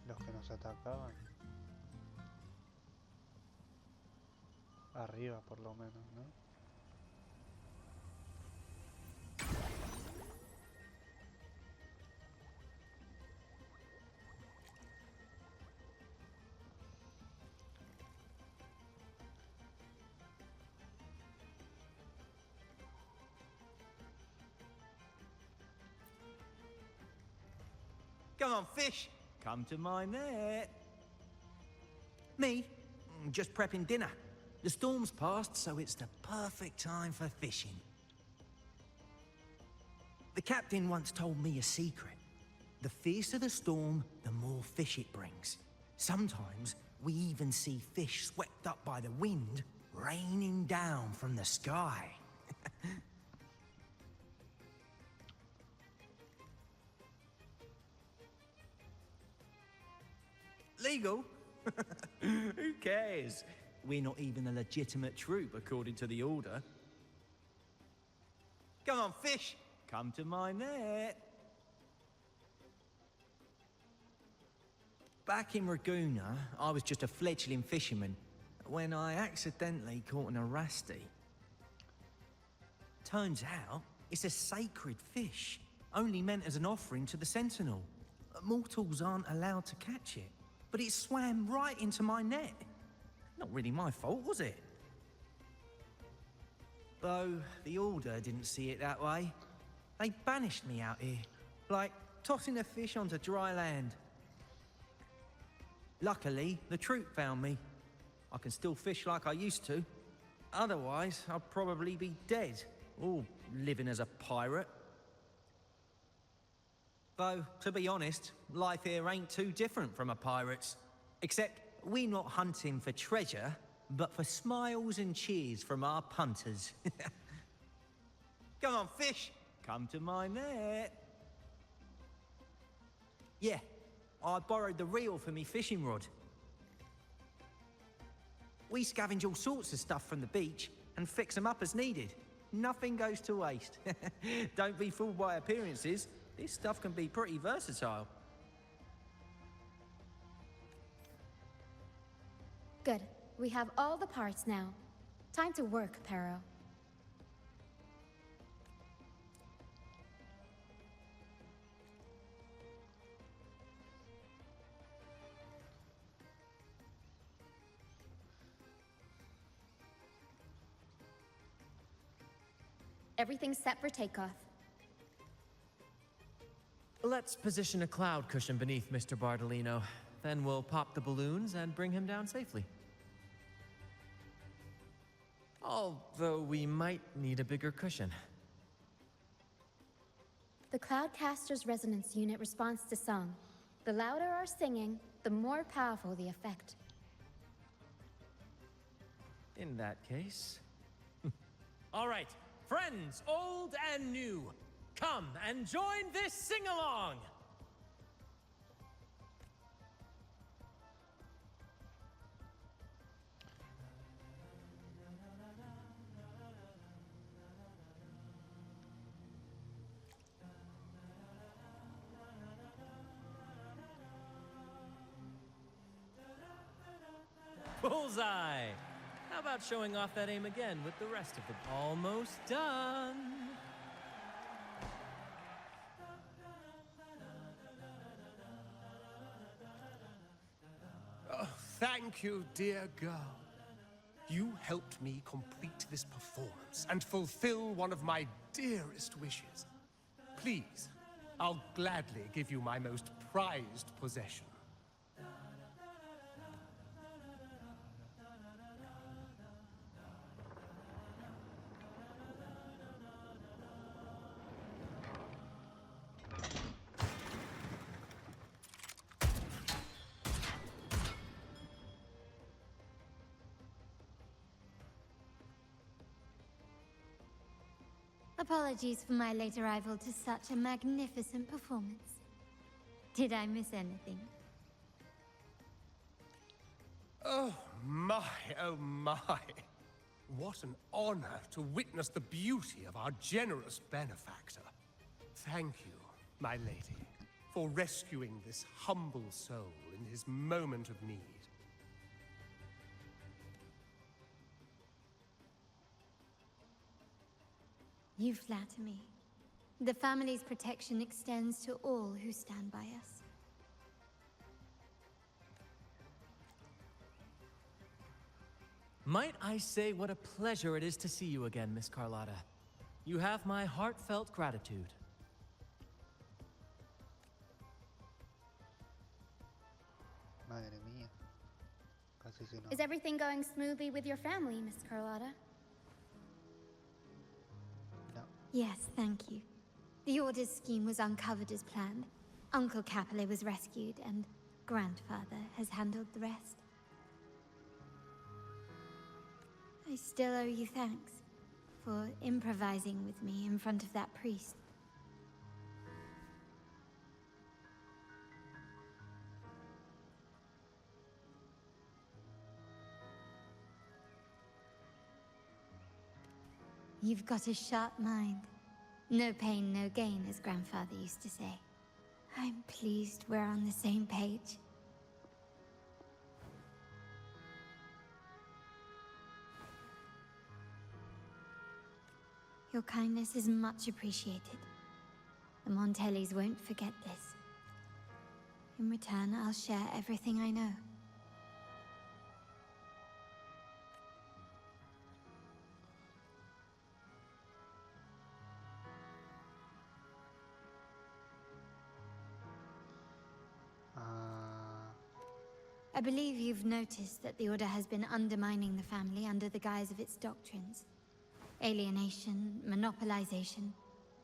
Speaker 2: los que nos atacaban. Arriba por lo menos, ¿no?
Speaker 13: Come on, fish. Come to my net. Me? Just prepping dinner. The storm's passed, so it's the perfect time for fishing. The captain once told me a secret. The fiercer the storm, the more fish it brings. Sometimes we even see fish swept up by the wind, raining down from the sky. Legal? Who cares? We're not even a legitimate troop according to the order. Come on, fish. Come to my net. Back in Raguna, I was just a fledgling fisherman when I accidentally caught an arasti. Turns out, it's a sacred fish, only meant as an offering to the Sentinel. Mortals aren't allowed to catch it, but it swam right into my net. Not really my fault, was it? Though the Order didn't see it that way. They banished me out here, like tossing a fish onto dry land. Luckily, the troop found me. I can still fish like I used to. Otherwise, I'd probably be dead, or living as a pirate. Though, to be honest, life here ain't too different from a pirate's. Except we're not hunting for treasure, but for smiles and cheers from our punters. Come on, fish. Come to my net. Yeah, I borrowed the reel for me fishing rod. We scavenge all sorts of stuff from the beach and fix them up as needed. Nothing goes to waste. Don't be fooled by appearances. This stuff can be pretty versatile.
Speaker 3: Good. We have all the parts now. Time to work, Pero. Everything's set for takeoff.
Speaker 7: Let's position a cloud cushion beneath Mr. Bardolino. Then we'll pop the balloons and bring him down safely. Although we might need a bigger cushion.
Speaker 3: The Cloudcaster's resonance unit responds to song. The louder our singing, the more powerful the effect.
Speaker 7: In that case... All right, friends, old and new, come and join this sing-along! Bullseye! How about showing off that aim again with the rest of the... Almost done!
Speaker 10: Oh, thank you, dear girl. You helped me complete this performance and fulfill one of my dearest wishes. Please, I'll gladly give you my most prized possession.
Speaker 6: Apologies for my late arrival to such a magnificent performance. Did I miss anything?
Speaker 10: Oh my, oh my. What an honor to witness the beauty of our generous benefactor. Thank you, my lady, for rescuing this humble soul in his moment of need.
Speaker 14: You flatter me. The family's protection extends to all who stand by us.
Speaker 7: Might I say what a pleasure it is to see you again, Miss Carlotta. You have my heartfelt gratitude.
Speaker 2: Madre mía. Casi se nos...
Speaker 3: Is everything going smoothly with your family, Miss Carlotta?
Speaker 2: No.
Speaker 14: Yes, thank you. The Order's scheme was uncovered as planned. Uncle Capilet was rescued, and Grandfather has handled the rest. I still owe you thanks for improvising with me in front of that priest. You've got a sharp mind. No pain, no gain, as Grandfather used to say. I'm pleased we're on the same page. Your kindness is much appreciated. The Montellis won't forget this. In return, I'll share everything I know. I believe you've noticed that the Order has been undermining the family under the guise of its doctrines. Alienation, monopolization,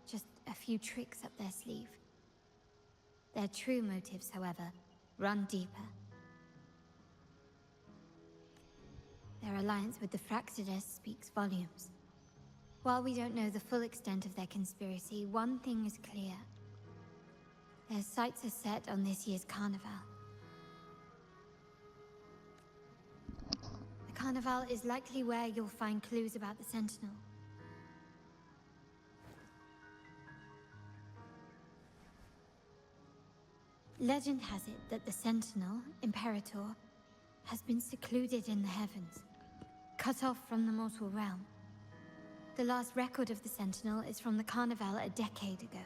Speaker 14: just a few tricks up their sleeve. Their true motives, however, run deeper. Their alliance with the Fraxidus speaks volumes. While we don't know the full extent of their conspiracy, one thing is clear. Their sights are set on this year's carnavale. The carnavale is likely where you'll find clues about the Sentinel. Legend has it that the Sentinel, Imperator, has been secluded in the heavens, cut off from the mortal realm. The last record of the Sentinel is from the carnavale a decade ago.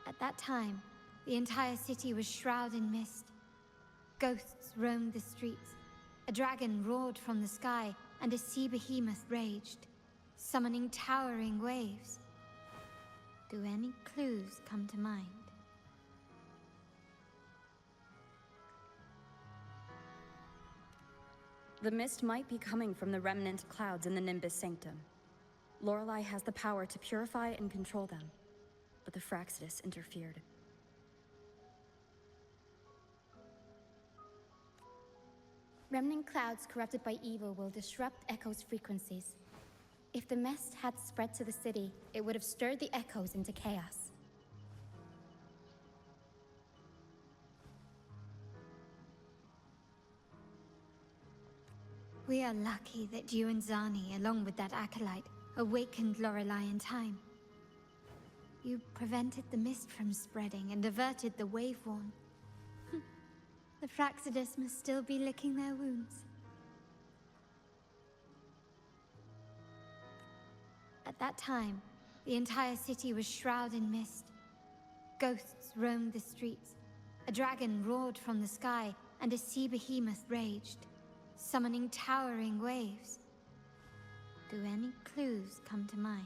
Speaker 14: At that time, the entire city was shrouded in mist. Ghosts roamed the streets. A dragon roared from the sky, and a sea behemoth raged, summoning towering waves. Do any clues come to mind?
Speaker 15: The mist might be coming from the remnant clouds in the Nimbus Sanctum. Lorelei has the power to purify and control them, but the Fraxidus interfered.
Speaker 3: Remnant clouds corrupted by evil will disrupt Echo's frequencies. If the mist had spread to the city, it would have stirred the echoes into chaos.
Speaker 14: We are lucky that you and Zani, along with that acolyte, awakened Lorelei in time. You prevented the mist from spreading and averted the wave-worn. The Fraxidus must still be licking their wounds. At that time, the entire city was shrouded in mist. Ghosts roamed the streets. A dragon roared from the sky, and a sea behemoth raged, summoning towering waves. Do any clues come to mind?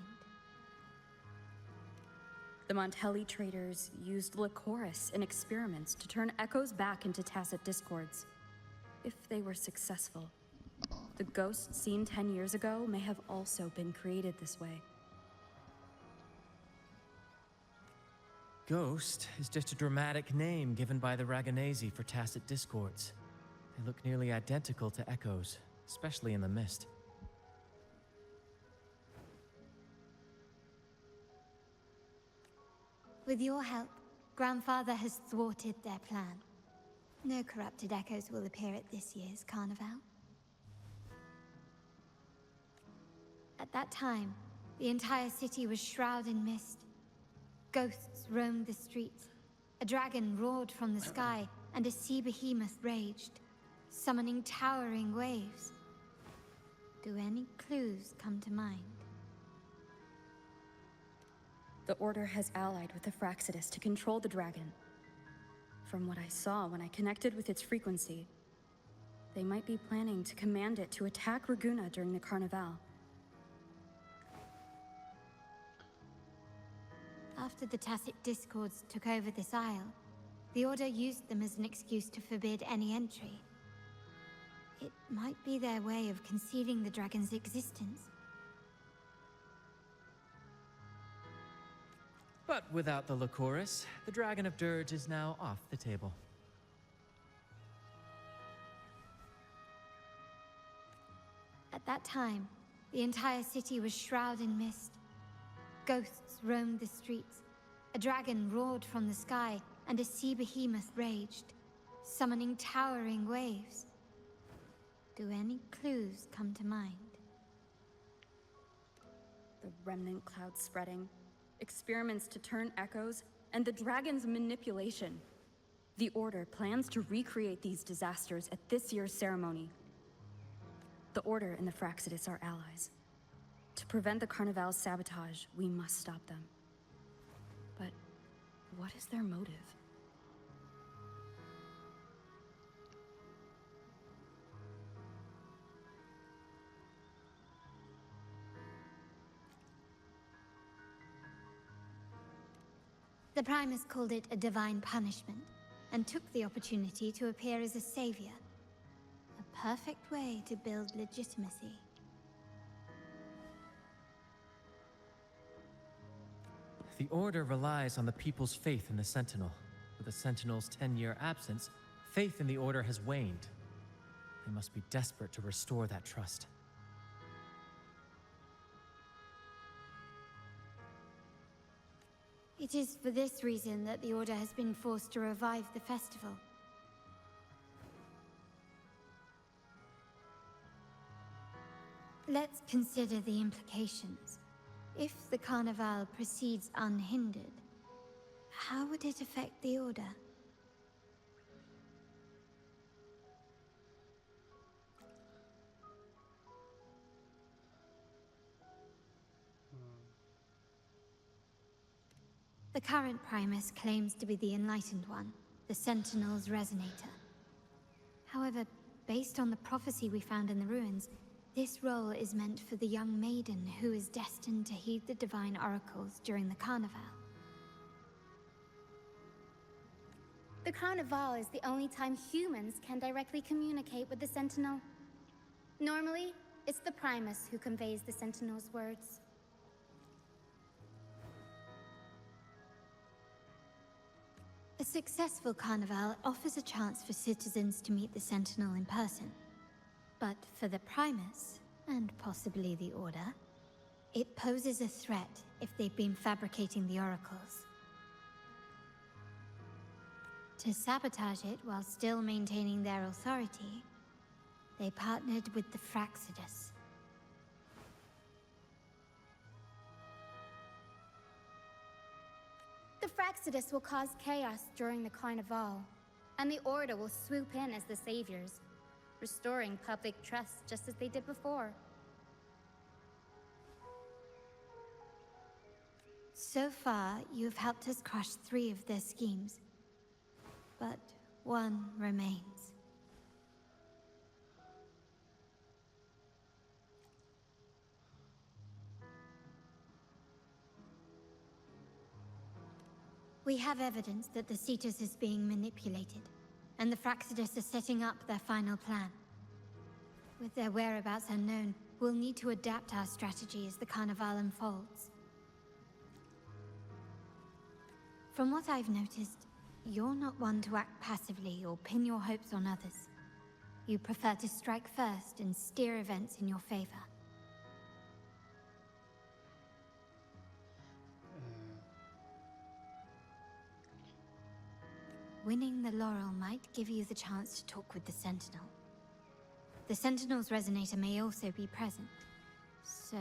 Speaker 15: The Montelli traders used Lycoris in experiments to turn echoes back into tacit discords. If they were successful, the ghosts seen 10 years ago may have also been created this way.
Speaker 7: Ghost is just a dramatic name given by the Raganese for tacit discords. They look nearly identical to echoes, especially in the mist.
Speaker 14: With your help, Grandfather has thwarted their plan. No corrupted echoes will appear at this year's carnavale. At that time, the entire city was shrouded in mist. Ghosts roamed the streets. A dragon roared from the sky, and a sea behemoth raged, summoning towering waves. Do any clues come to mind?
Speaker 15: The Order has allied with the Fraxidus to control the dragon. From what I saw when I connected with its frequency, they might be planning to command it to attack Raguna during the carnavale.
Speaker 14: After the Tacit Discords took over this isle, the Order used them as an excuse to forbid any entry. It might be their way of concealing the dragon's existence.
Speaker 7: But without the Lycoris, the Dragon of Dirge is now off the table.
Speaker 14: At that time, the entire city was shrouded in mist. Ghosts roamed the streets. A dragon roared from the sky, and a sea behemoth raged, summoning towering waves. Do any clues come to mind?
Speaker 15: The remnant cloud spreading, experiments to turn echoes, and the dragon's manipulation. The Order plans to recreate these disasters at this year's ceremony. The Order and the Fraxidus are allies. To prevent the Carnavale's sabotage, we must stop them. But what is their motive?
Speaker 14: The Primus called it a divine punishment, and took the opportunity to appear as a savior. A perfect way to build legitimacy.
Speaker 7: The Order relies on the people's faith in the Sentinel. With the Sentinel's 10-year absence, faith in the Order has waned. They must be desperate to restore that trust.
Speaker 14: It is for this reason that the Order has been forced to revive the festival. Let's consider the implications. If the Carnival proceeds unhindered, how would it affect the Order? The current Primus claims to be the Enlightened One, the Sentinel's Resonator. However, based on the prophecy we found in the ruins, this role is meant for the young maiden who is destined to heed the divine oracles during the Carnival.
Speaker 3: The Carnival is the only time humans can directly communicate with the Sentinel. Normally, it's the Primus who conveys the Sentinel's words.
Speaker 14: A successful Carnival offers a chance for citizens to meet the Sentinel in person. But for the Primus, and possibly the Order, it poses a threat if they've been fabricating the oracles. To sabotage it while still maintaining their authority, they partnered with the Fraxidus.
Speaker 3: The Fraxidus will cause chaos during the Carnival, and the Order will swoop in as the saviors, restoring public trust just as they did before.
Speaker 14: So far, you've helped us crush 3 of their schemes, but one remains. We have evidence that the Cetus is being manipulated, and the Fraxidus are setting up their final plan. With their whereabouts unknown, we'll need to adapt our strategy as the Carnival unfolds. From what I've noticed, you're not one to act passively or pin your hopes on others. You prefer to strike first and steer events in your favor. winning the laurel might give you the chance to talk with the Sentinel. The Sentinel's resonator may also be present. So...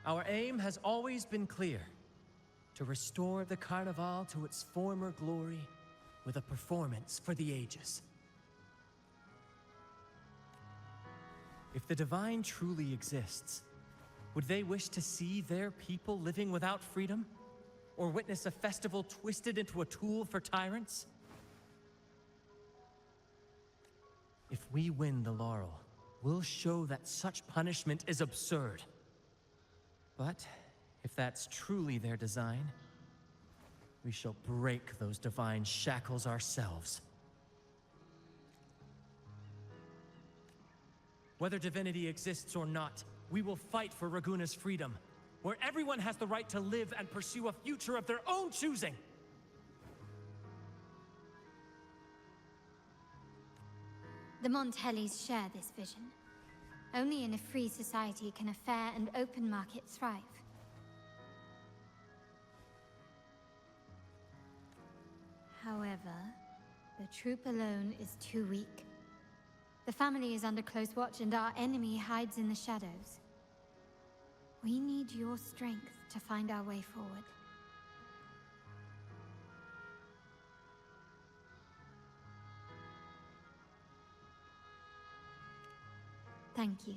Speaker 7: Our aim has always been clear: to restore the carnavale to its former glory with a performance for the ages. If the divine truly exists, would they wish to see their people living without freedom? Or witness a festival twisted into a tool for tyrants? If we win the laurel, we'll show that such punishment is absurd. But if that's truly their design, we shall break those divine shackles ourselves. Whether divinity exists or not, we will fight for Raguna's freedom, where everyone has the right to live and pursue a future of their own choosing.
Speaker 14: The Montellis share this vision. Only in a free society can a fair and open market thrive. However, the troop alone is too weak. The family is under close watch and our enemy hides in the shadows. We need your strength to find our way forward. Thank you.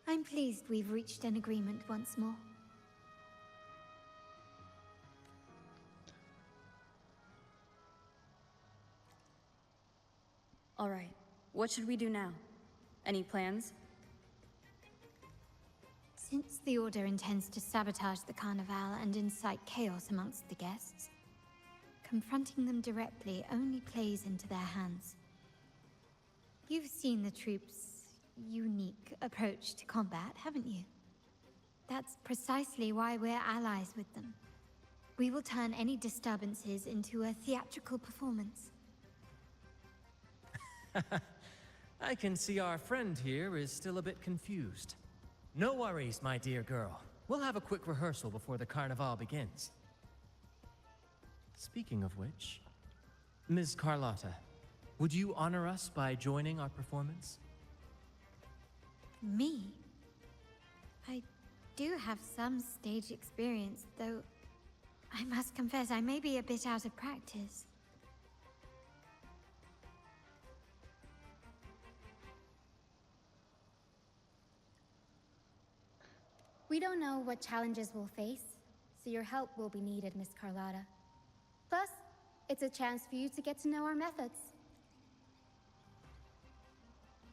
Speaker 14: I'm pleased we've reached an agreement once more.
Speaker 15: All right. What should we do now? Any plans?
Speaker 14: Since the Order intends to sabotage the carnavale and incite chaos amongst the guests, confronting them directly only plays into their hands. You've seen the troops' unique approach to combat, haven't you? That's precisely why we're allies with them. We will turn any disturbances into a theatrical performance.
Speaker 7: I can see our friend here is still a bit confused. No worries, my dear girl. We'll have a quick rehearsal before the carnival begins. Speaking of which, Ms. Carlotta, would you honor us by joining our performance?
Speaker 14: Me? I do have some stage experience, though I must confess I may be a bit out of practice.
Speaker 3: We don't know what challenges we'll face, so your help will be needed, Miss Carlotta. Plus, it's a chance for you to get to know our methods.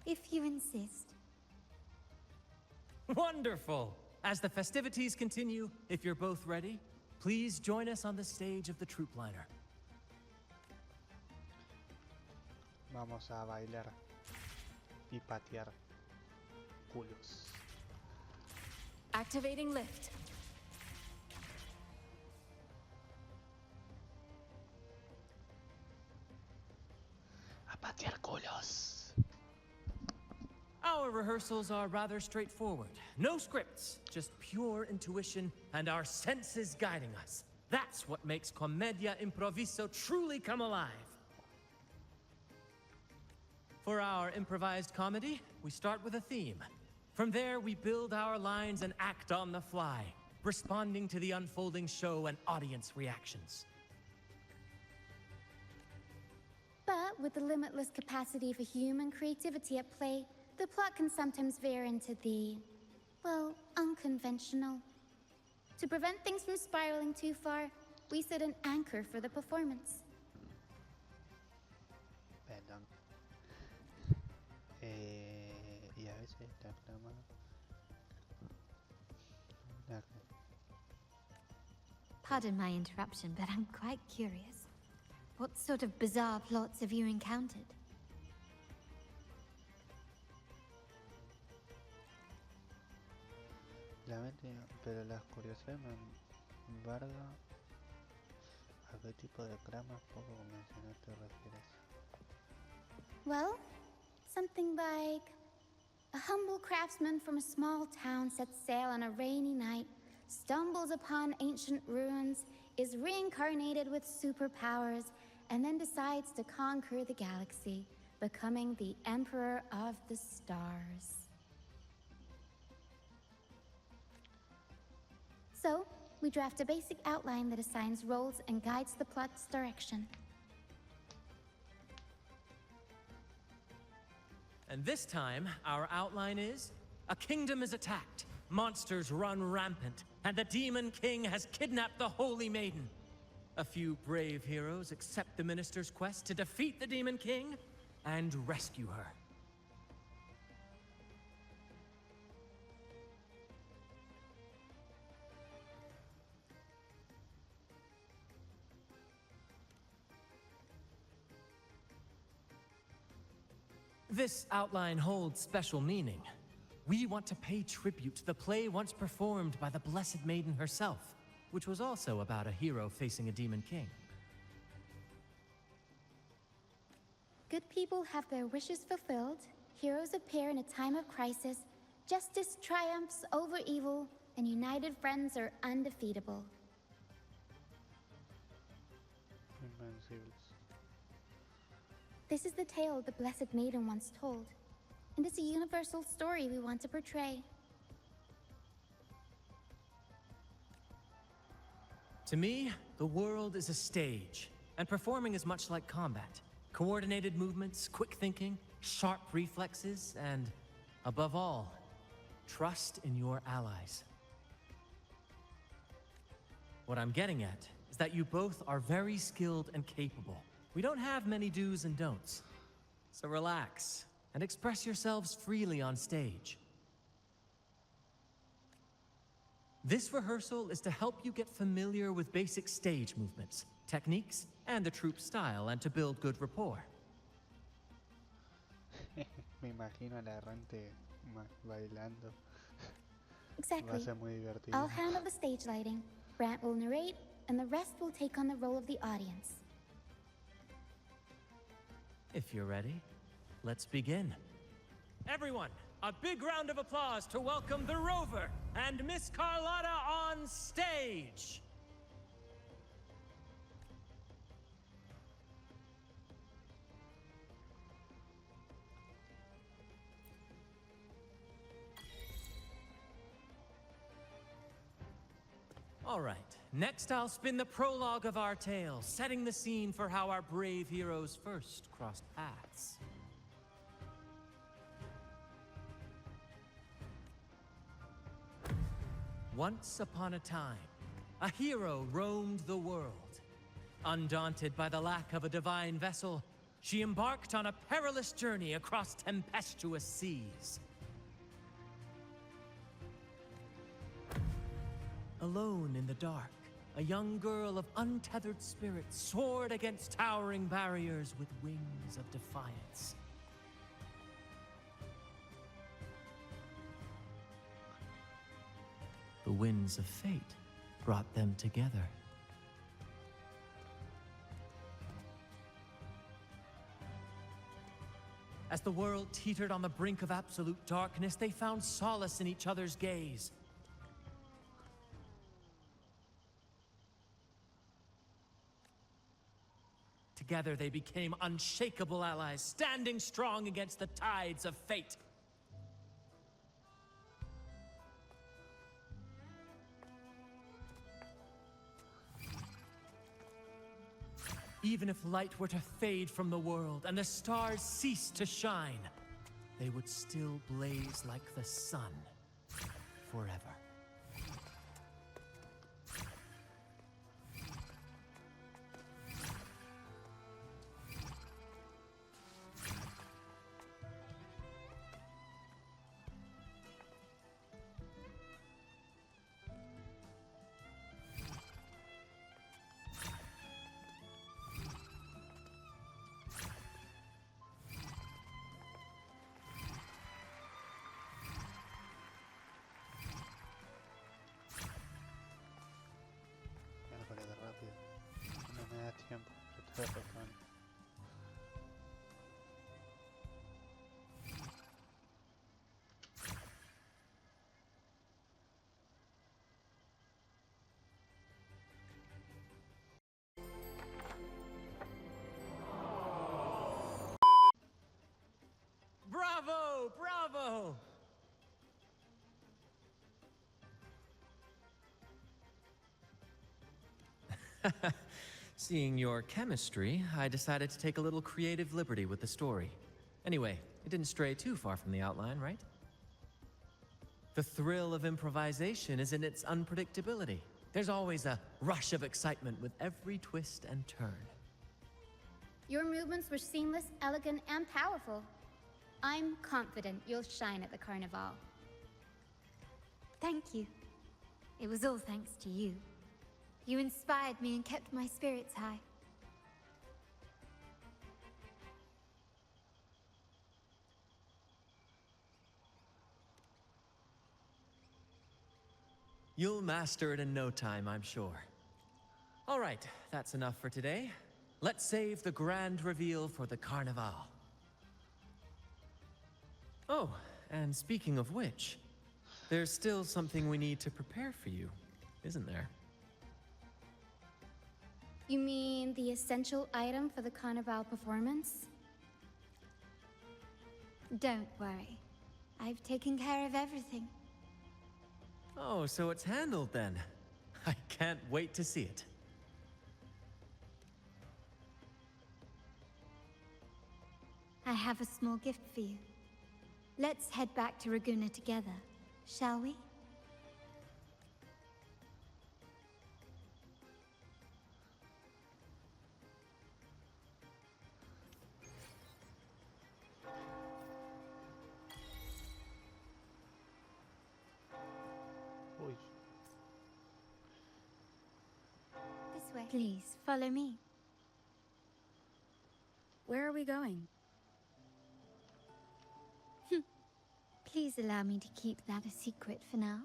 Speaker 14: If you insist.
Speaker 7: Wonderful! As the festivities continue, if you're both ready, please join us on the stage of the troop liner.
Speaker 2: Vamos a bailar y patear culos.
Speaker 15: Activating lift.
Speaker 2: A patear culos.
Speaker 7: Our rehearsals are rather straightforward. No scripts, just pure intuition and our senses guiding us. That's what makes Commedia Improviso truly come alive. For our improvised comedy, we start with a theme. From there, we build our lines and act on the fly, responding to the unfolding show and audience reactions.
Speaker 3: But with the limitless capacity for human creativity at play, the plot can sometimes veer into the, well, unconventional. To prevent things from spiraling too far, we set an anchor for the performance.
Speaker 2: Perdón. Y a veces la clama.
Speaker 14: Pardon my interruption, but I'm quite curious. What sort of bizarre plots have you encountered?
Speaker 2: La mente, pero las curiosidades me embarga. ¿A qué tipo de tramas poco convencional te refieres?
Speaker 3: Well, something like A humble craftsman from a small town sets sail on a rainy night, stumbles upon ancient ruins, is reincarnated with superpowers, and then decides to conquer the galaxy, becoming the Emperor of the Stars. So, we draft a basic outline that assigns roles and guides the plot's direction.
Speaker 7: And this time, our outline is: a kingdom is attacked, monsters run rampant, and the Demon King has kidnapped the Holy Maiden. A few brave heroes accept the minister's quest to defeat the Demon King and rescue her. This outline holds special meaning. We want to pay tribute to the play once performed by the Blessed Maiden herself, which was also about a hero facing a demon king.
Speaker 3: Good people have their wishes fulfilled, heroes appear in a time of crisis, justice triumphs over evil, and united friends are undefeatable. This is the tale the Blessed Maiden once told, and it's a universal story we want to portray.
Speaker 7: To me, the world is a stage, and performing is much like combat. Coordinated movements, quick thinking, sharp reflexes, and, above all, trust in your allies. What I'm getting at is that you both are very skilled and capable. We don't have many do's and don'ts. So relax and express yourselves freely on stage. This rehearsal is to help you get familiar with basic stage movements, techniques, and the troupe style, and to build good rapport.
Speaker 2: Me imagino a la errante bailando.
Speaker 3: Exactly.
Speaker 2: Va a ser muy divertido.
Speaker 3: I'll handle the stage lighting, Brant will narrate, and the rest will take on the role of the audience.
Speaker 7: If you're ready, let's begin. Everyone, a big round of applause to welcome the Rover and Miss Carlotta on stage! All right, next I'll spin the prologue of our tale, setting the scene for how our brave heroes first crossed paths. Once upon a time, a hero roamed the world. Undaunted by the lack of a divine vessel, she embarked on a perilous journey across tempestuous seas. Alone in the dark, a young girl of untethered spirit soared against towering barriers with wings of defiance. The winds of fate brought them together. As the world teetered on the brink of absolute darkness, they found solace in each other's gaze. Together they became unshakable allies, standing strong against the tides of fate. Even if light were to fade from the world and the stars cease to shine, they would still blaze like the sun forever.
Speaker 2: Tiempo, se está tocando.
Speaker 7: Seeing your chemistry, I decided to take a little creative liberty with the story. Anyway, it didn't stray too far from the outline, right? The thrill of improvisation is in its unpredictability. There's always a rush of excitement with every twist and turn.
Speaker 3: Your movements were seamless, elegant, and powerful. I'm confident you'll shine at the carnival.
Speaker 14: Thank you. It was all thanks to you. You inspired me and kept my spirits high.
Speaker 7: You'll master it in no time, I'm sure. All right, that's enough for today. Let's save the grand reveal for the carnival. Oh, and speaking of which, there's still something we need to prepare for you, isn't there?
Speaker 3: You mean the essential item for the carnival performance?
Speaker 14: Don't worry. I've taken care of everything.
Speaker 7: Oh, so it's handled then. I can't wait to see it.
Speaker 14: I have a small gift for you. Let's head back to Raguna together, shall we? This way. Please, follow me.
Speaker 15: Where are we going?
Speaker 14: Please allow me to keep that a secret for now.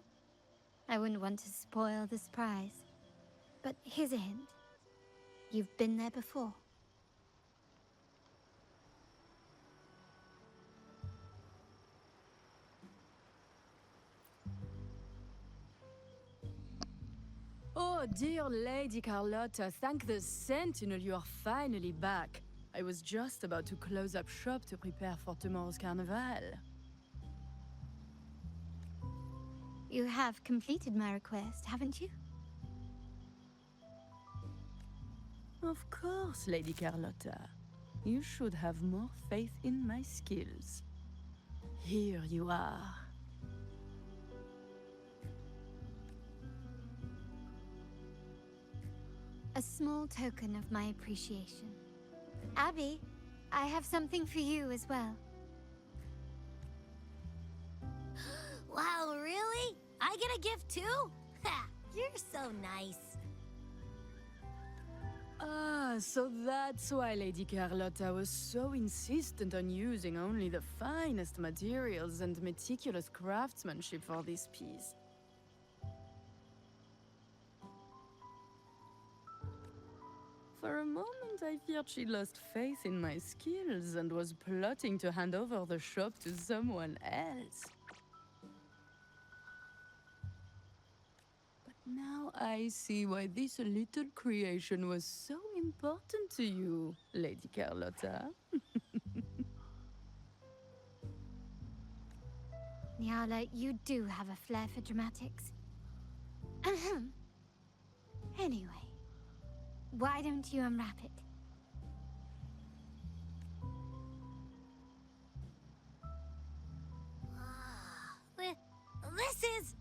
Speaker 14: I wouldn't want to spoil the surprise. But here's a hint. You've been there before.
Speaker 16: Oh, dear Lady Carlotta, thank the Sentinel you are finally back. I was just about to close up shop to prepare for tomorrow's carnavale.
Speaker 14: You have completed my request, haven't you?
Speaker 16: Of course, Lady Carlotta. You should have more faith in my skills. Here you are.
Speaker 14: A small token of my appreciation. Abby, I have something for you as well.
Speaker 6: Wow, really? I get a gift too? Ha! You're so nice.
Speaker 16: Ah, so that's why Lady Carlotta was so insistent on using only the finest materials and meticulous craftsmanship for this piece. For a moment, I feared she lost faith in my skills and was plotting to hand over the shop to someone else. But now I see why this little creation was so important to you, Lady Carlotta.
Speaker 14: Nyala, you do have a flair for dramatics. Ahem. Anyway, why don't you unwrap it?
Speaker 6: This is...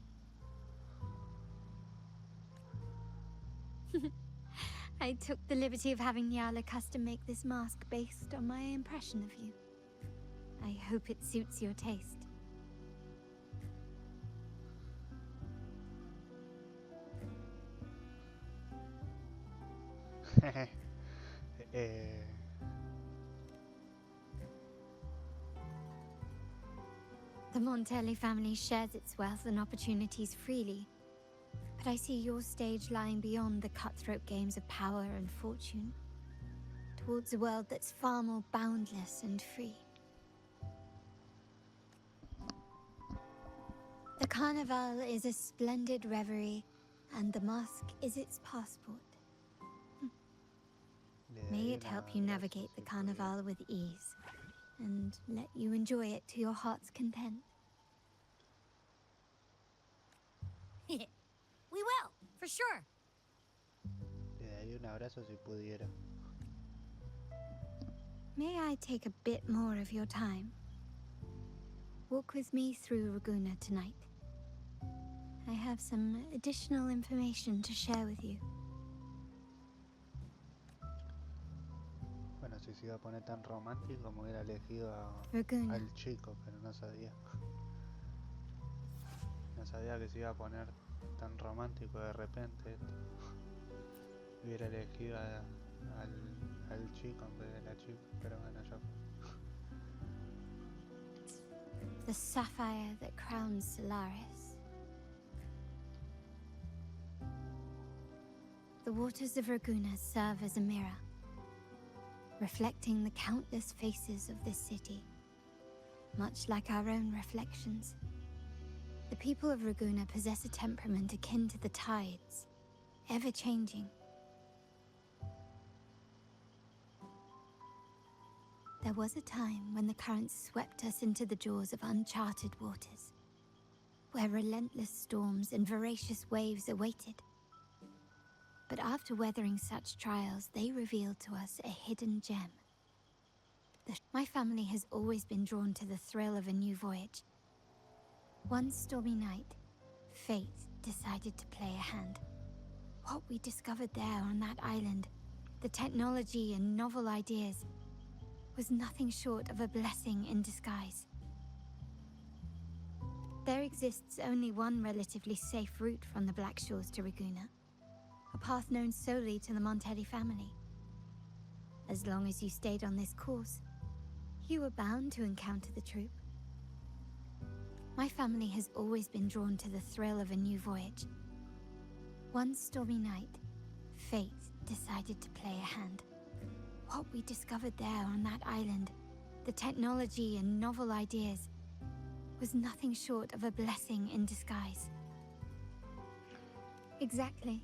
Speaker 14: I took the liberty of having Nyala custom make this mask based on my impression of you. I hope it suits your taste. The Montelli family shares its wealth and opportunities freely, but I see your stage lying beyond the cutthroat games of power and fortune, towards a world that's far more boundless and free. The carnival is a splendid reverie, and the mask is its passport. May it help you navigate the carnival with ease, and let you enjoy it to your heart's content.
Speaker 6: We will, for sure.
Speaker 2: De ahí un abrazo si pudiera.
Speaker 14: May I take a bit more of your time? Walk with me through Raguna tonight. I have some additional information to share with you.
Speaker 2: Bueno, si se iba a poner tan romántico, me hubiera elegido
Speaker 14: Raguna.
Speaker 2: al chico, pero no sabía. No sabía que se iba a poner tan romántico de repente. Hubiera elegido al chico en vez de la chica, pero bueno, ya fue.
Speaker 14: The sapphire that crowns Solaris. The waters of Raguna serve as a mirror, reflecting the countless faces of this city, much like our own reflections. The people of Raguna possess a temperament akin to the tides, ever-changing. There was a time when the currents swept us into the jaws of uncharted waters, where relentless storms and voracious waves awaited. But after weathering such trials, they revealed to us a hidden gem. My family has always been drawn to the thrill of a new voyage. One stormy night, fate decided to play a hand. What we discovered there on that island, the technology and novel ideas, was nothing short of a blessing in disguise. There exists only one relatively safe route from the Black Shores to Raguna, a path known solely to the Montelli family. As long as you stayed on this course, you were bound to encounter the troop. My family has always been drawn to the thrill of a new voyage. One stormy night, fate decided to play a hand. What we discovered there on that island, the technology and novel ideas, was nothing short of a blessing in disguise. Exactly.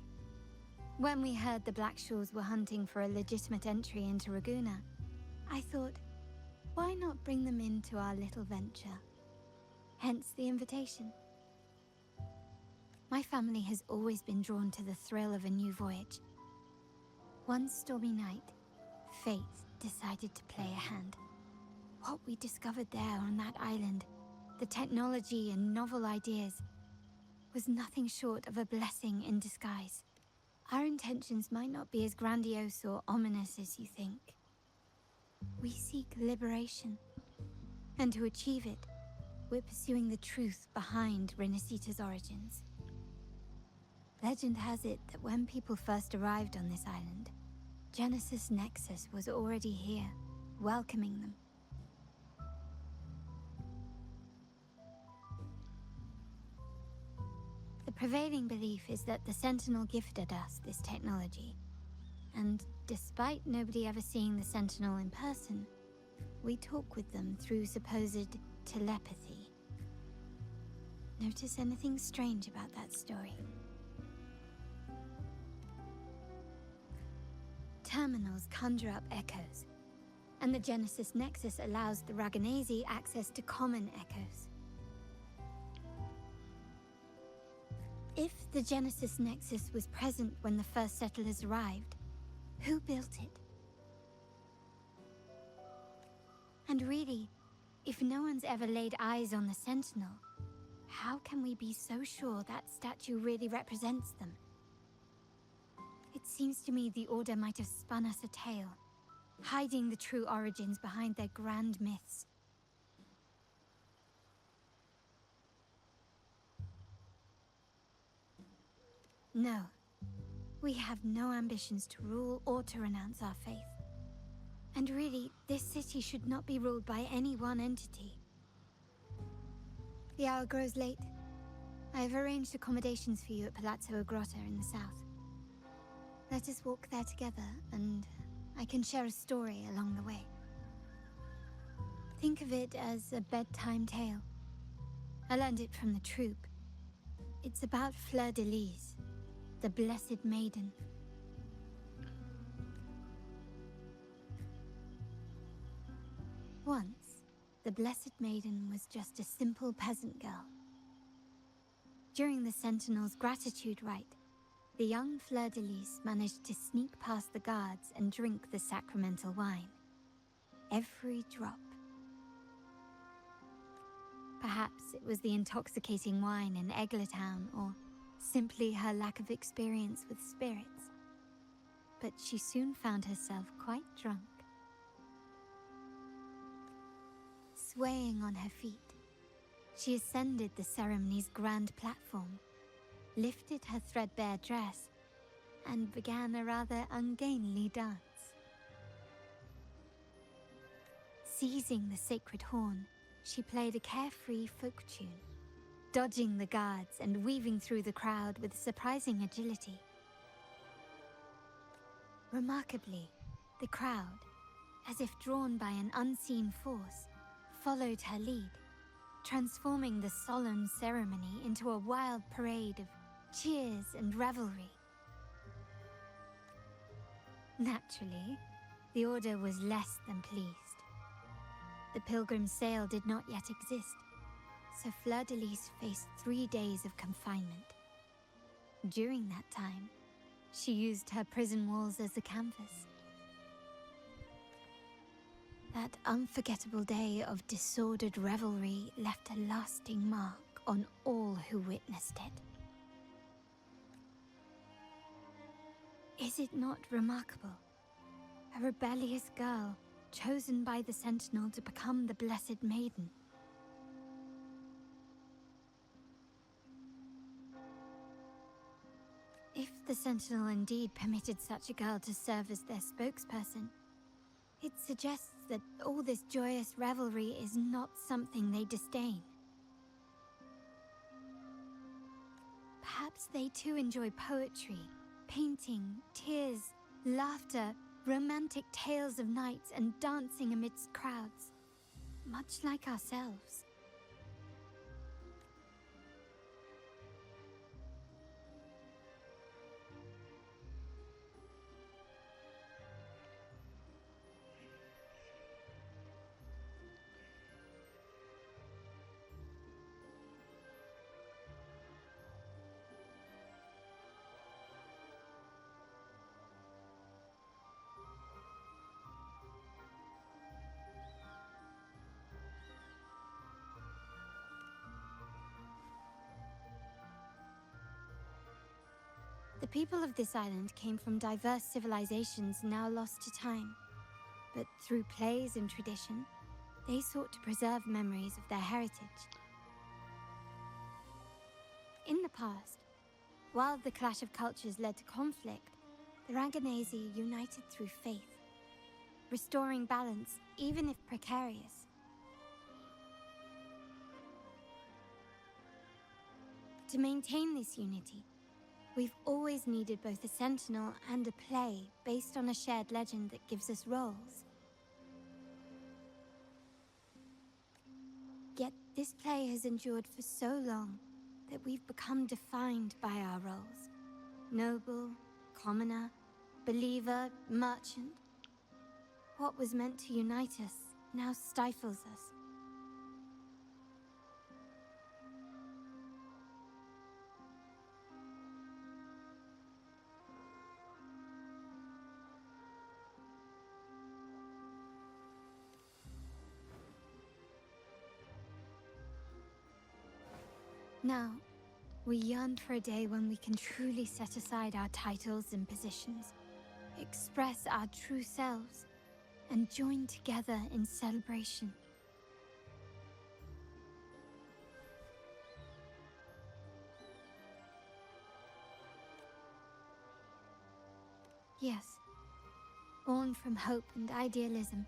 Speaker 14: When we heard the Black Shores were hunting for a legitimate entry into Raguna, I thought, why not bring them into our little venture? Hence the invitation. My family has always been drawn to the thrill of a new voyage. One stormy night, fate decided to play a hand. What we discovered there on that island, the technology and novel ideas, was nothing short of a blessing in disguise. Our intentions might not be as grandiose or ominous as you think. We seek liberation, and to achieve it, we're pursuing the truth behind Renacita's origins. Legend has it that when people first arrived on this island, Genesis Nexus was already here, welcoming them. The prevailing belief is that the Sentinel gifted us this technology, and despite nobody ever seeing the Sentinel in person, we talk with them through supposed telepathy. Notice anything strange about that story? Terminals conjure up echoes, and the Genesis Nexus allows the Raganese access to common echoes. If the Genesis Nexus was present when the first settlers arrived, who built it? And really, if no one's ever laid eyes on the Sentinel, how can we be so sure that statue really represents them? It seems to me the Order might have spun us a tale, hiding the true origins behind their grand myths. No, we have no ambitions to rule or to renounce our faith. And really, this city should not be ruled by any one entity. The hour grows late. I have arranged accommodations for you at Palazzo Agrotta in the south. Let us walk there together, and I can share a story along the way. Think of it as a bedtime tale. I learned it from the troop. It's about Fleur-de-Lis, the Blessed Maiden. Once, the Blessed Maiden was just a simple peasant girl. During the Sentinel's gratitude rite, the young fleur-de-lis managed to sneak past the guards and drink the sacramental wine. Every drop. Perhaps it was the intoxicating wine in Eglatown, or simply her lack of experience with spirits. But she soon found herself quite drunk. Swaying on her feet, she ascended the ceremony's grand platform, lifted her threadbare dress, and began a rather ungainly dance. Seizing the sacred horn, she played a carefree folk tune, dodging the guards and weaving through the crowd with surprising agility. Remarkably, the crowd, as if drawn by an unseen force, followed her lead, transforming the solemn ceremony into a wild parade of cheers and revelry. Naturally, the Order was less than pleased. The pilgrim sale did not yet exist, so Fleur-de-Lis faced 3 days of confinement. During that time, she used her prison walls as a canvas. That unforgettable day of disordered revelry left a lasting mark on all who witnessed it. Is it not remarkable? A rebellious girl, chosen by the Sentinel to become the Blessed Maiden. If the Sentinel indeed permitted such a girl to serve as their spokesperson, it suggests that all this joyous revelry is not something they disdain. Perhaps they too enjoy poetry, painting, tears, laughter, romantic tales of nights, and dancing amidst crowds, much like ourselves. The people of this island came from diverse civilizations now lost to time, but through plays and tradition, they sought to preserve memories of their heritage. In the past, while the clash of cultures led to conflict, the Raganese united through faith, restoring balance even if precarious. To maintain this unity, we've always needed both a sentinel and a play based on a shared legend that gives us roles. Yet this play has endured for so long that we've become defined by our roles. Noble, commoner, believer, merchant. What was meant to unite us now stifles us. Now, we yearn for a day when we can truly set aside our titles and positions, express our true selves, and join together in celebration. Yes, born from hope and idealism,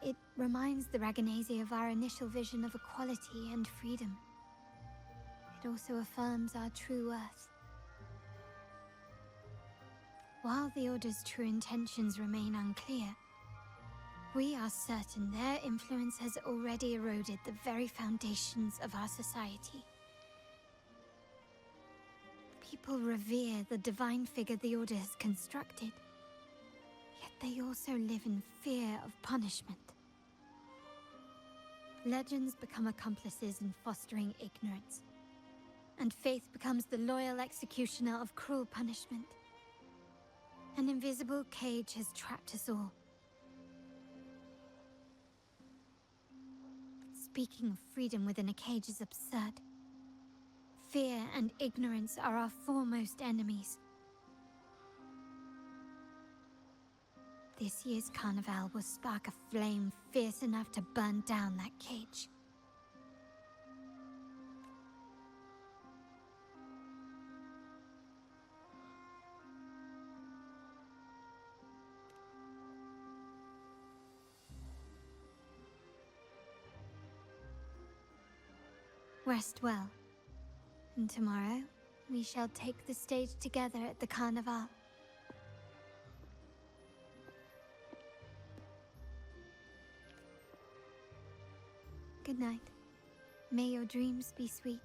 Speaker 14: it reminds the Raganese of our initial vision of equality and freedom. It also affirms our true worth. While the Order's true intentions remain unclear, we are certain their influence has already eroded the very foundations of our society. People revere the divine figure the Order has constructed, yet they also live in fear of punishment. Legends become accomplices in fostering ignorance, and faith becomes the loyal executioner of cruel punishment. An invisible cage has trapped us all. Speaking of freedom within a cage is absurd. Fear and ignorance are our foremost enemies. This year's carnavale will spark a flame fierce enough to burn down that cage. Rest well, and tomorrow we shall take the stage together at the carnavale. Good night. May your dreams be sweet.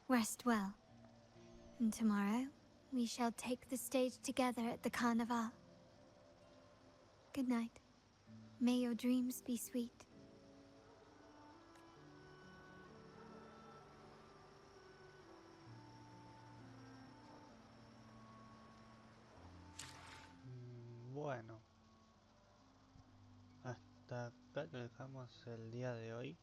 Speaker 14: Rest well. And tomorrow, we shall take the stage together at the carnavale. Good night. May your dreams be sweet.
Speaker 2: Bueno, hasta acá lo dejamos el día de hoy.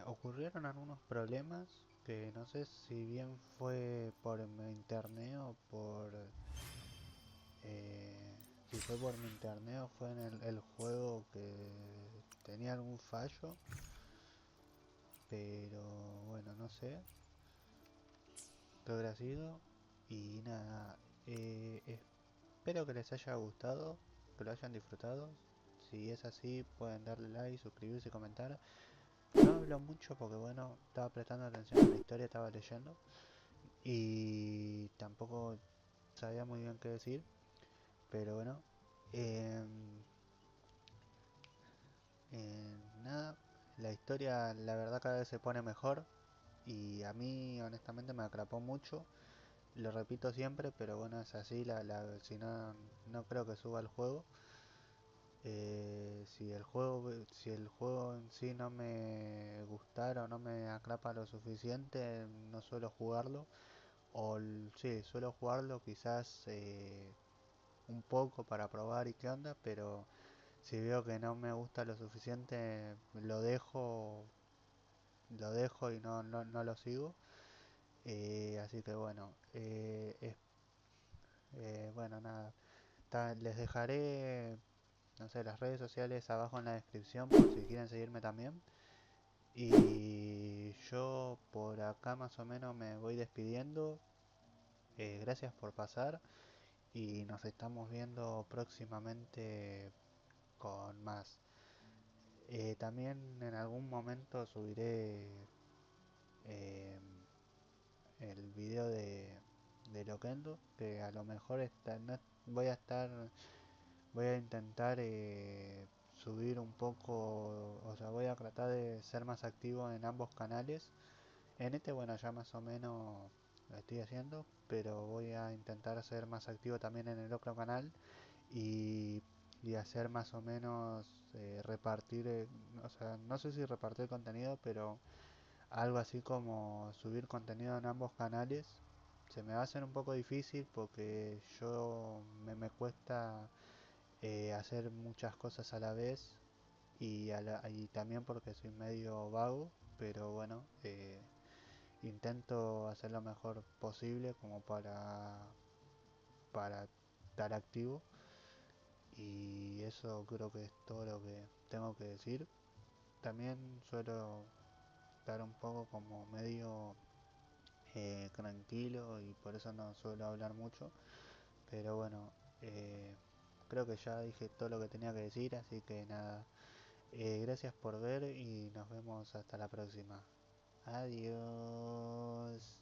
Speaker 2: Ocurrieron algunos problemas que no sé si bien fue por mi internet o por si fue por mi internet o fue en el juego que tenía algún fallo, pero bueno, no sé qué habrá sido. Y nada, espero que les haya gustado, que lo hayan disfrutado. Si es así, pueden darle like, suscribirse y comentar. No hablo mucho porque bueno, estaba prestando atención a la historia, estaba leyendo y tampoco sabía muy bien qué decir, pero bueno, nada, la historia la verdad cada vez se pone mejor y a mí honestamente me atrapó mucho, lo repito siempre, pero bueno, es así, si no, no creo que suba el juego. Si el juego en sí no me gustara o no me atrapa lo suficiente, no suelo jugarlo. Sí, suelo jugarlo quizás un poco para probar y qué onda, pero si veo que no me gusta lo suficiente, lo dejo y no lo sigo. Así que bueno, bueno, nada, les dejaré, no sé, las redes sociales abajo en la descripción por si quieren seguirme también. Y yo por acá más o menos me voy despidiendo. Gracias por pasar y nos estamos viendo próximamente con más. También en algún momento subiré eh, el video de Loquendo, que a lo mejor voy a estar, voy a intentar subir un poco, o sea, voy a tratar de ser más activo en ambos canales. En este, bueno, ya más o menos lo estoy haciendo, pero voy a intentar ser más activo también en el otro canal y, y hacer más o menos repartir, o sea, no sé si repartir contenido, pero algo así como subir contenido en ambos canales. Se me va a hacer un poco difícil porque me cuesta hacer muchas cosas a la vez y también porque soy medio vago, pero bueno, intento hacer lo mejor posible como para estar activo y eso creo que es todo lo que tengo que decir. También suelo estar un poco como medio tranquilo y por eso no suelo hablar mucho, pero bueno, creo que ya dije todo lo que tenía que decir, así que nada, gracias por ver y nos vemos hasta la próxima. Adiós.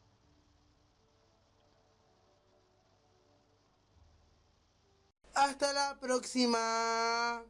Speaker 17: Hasta la próxima.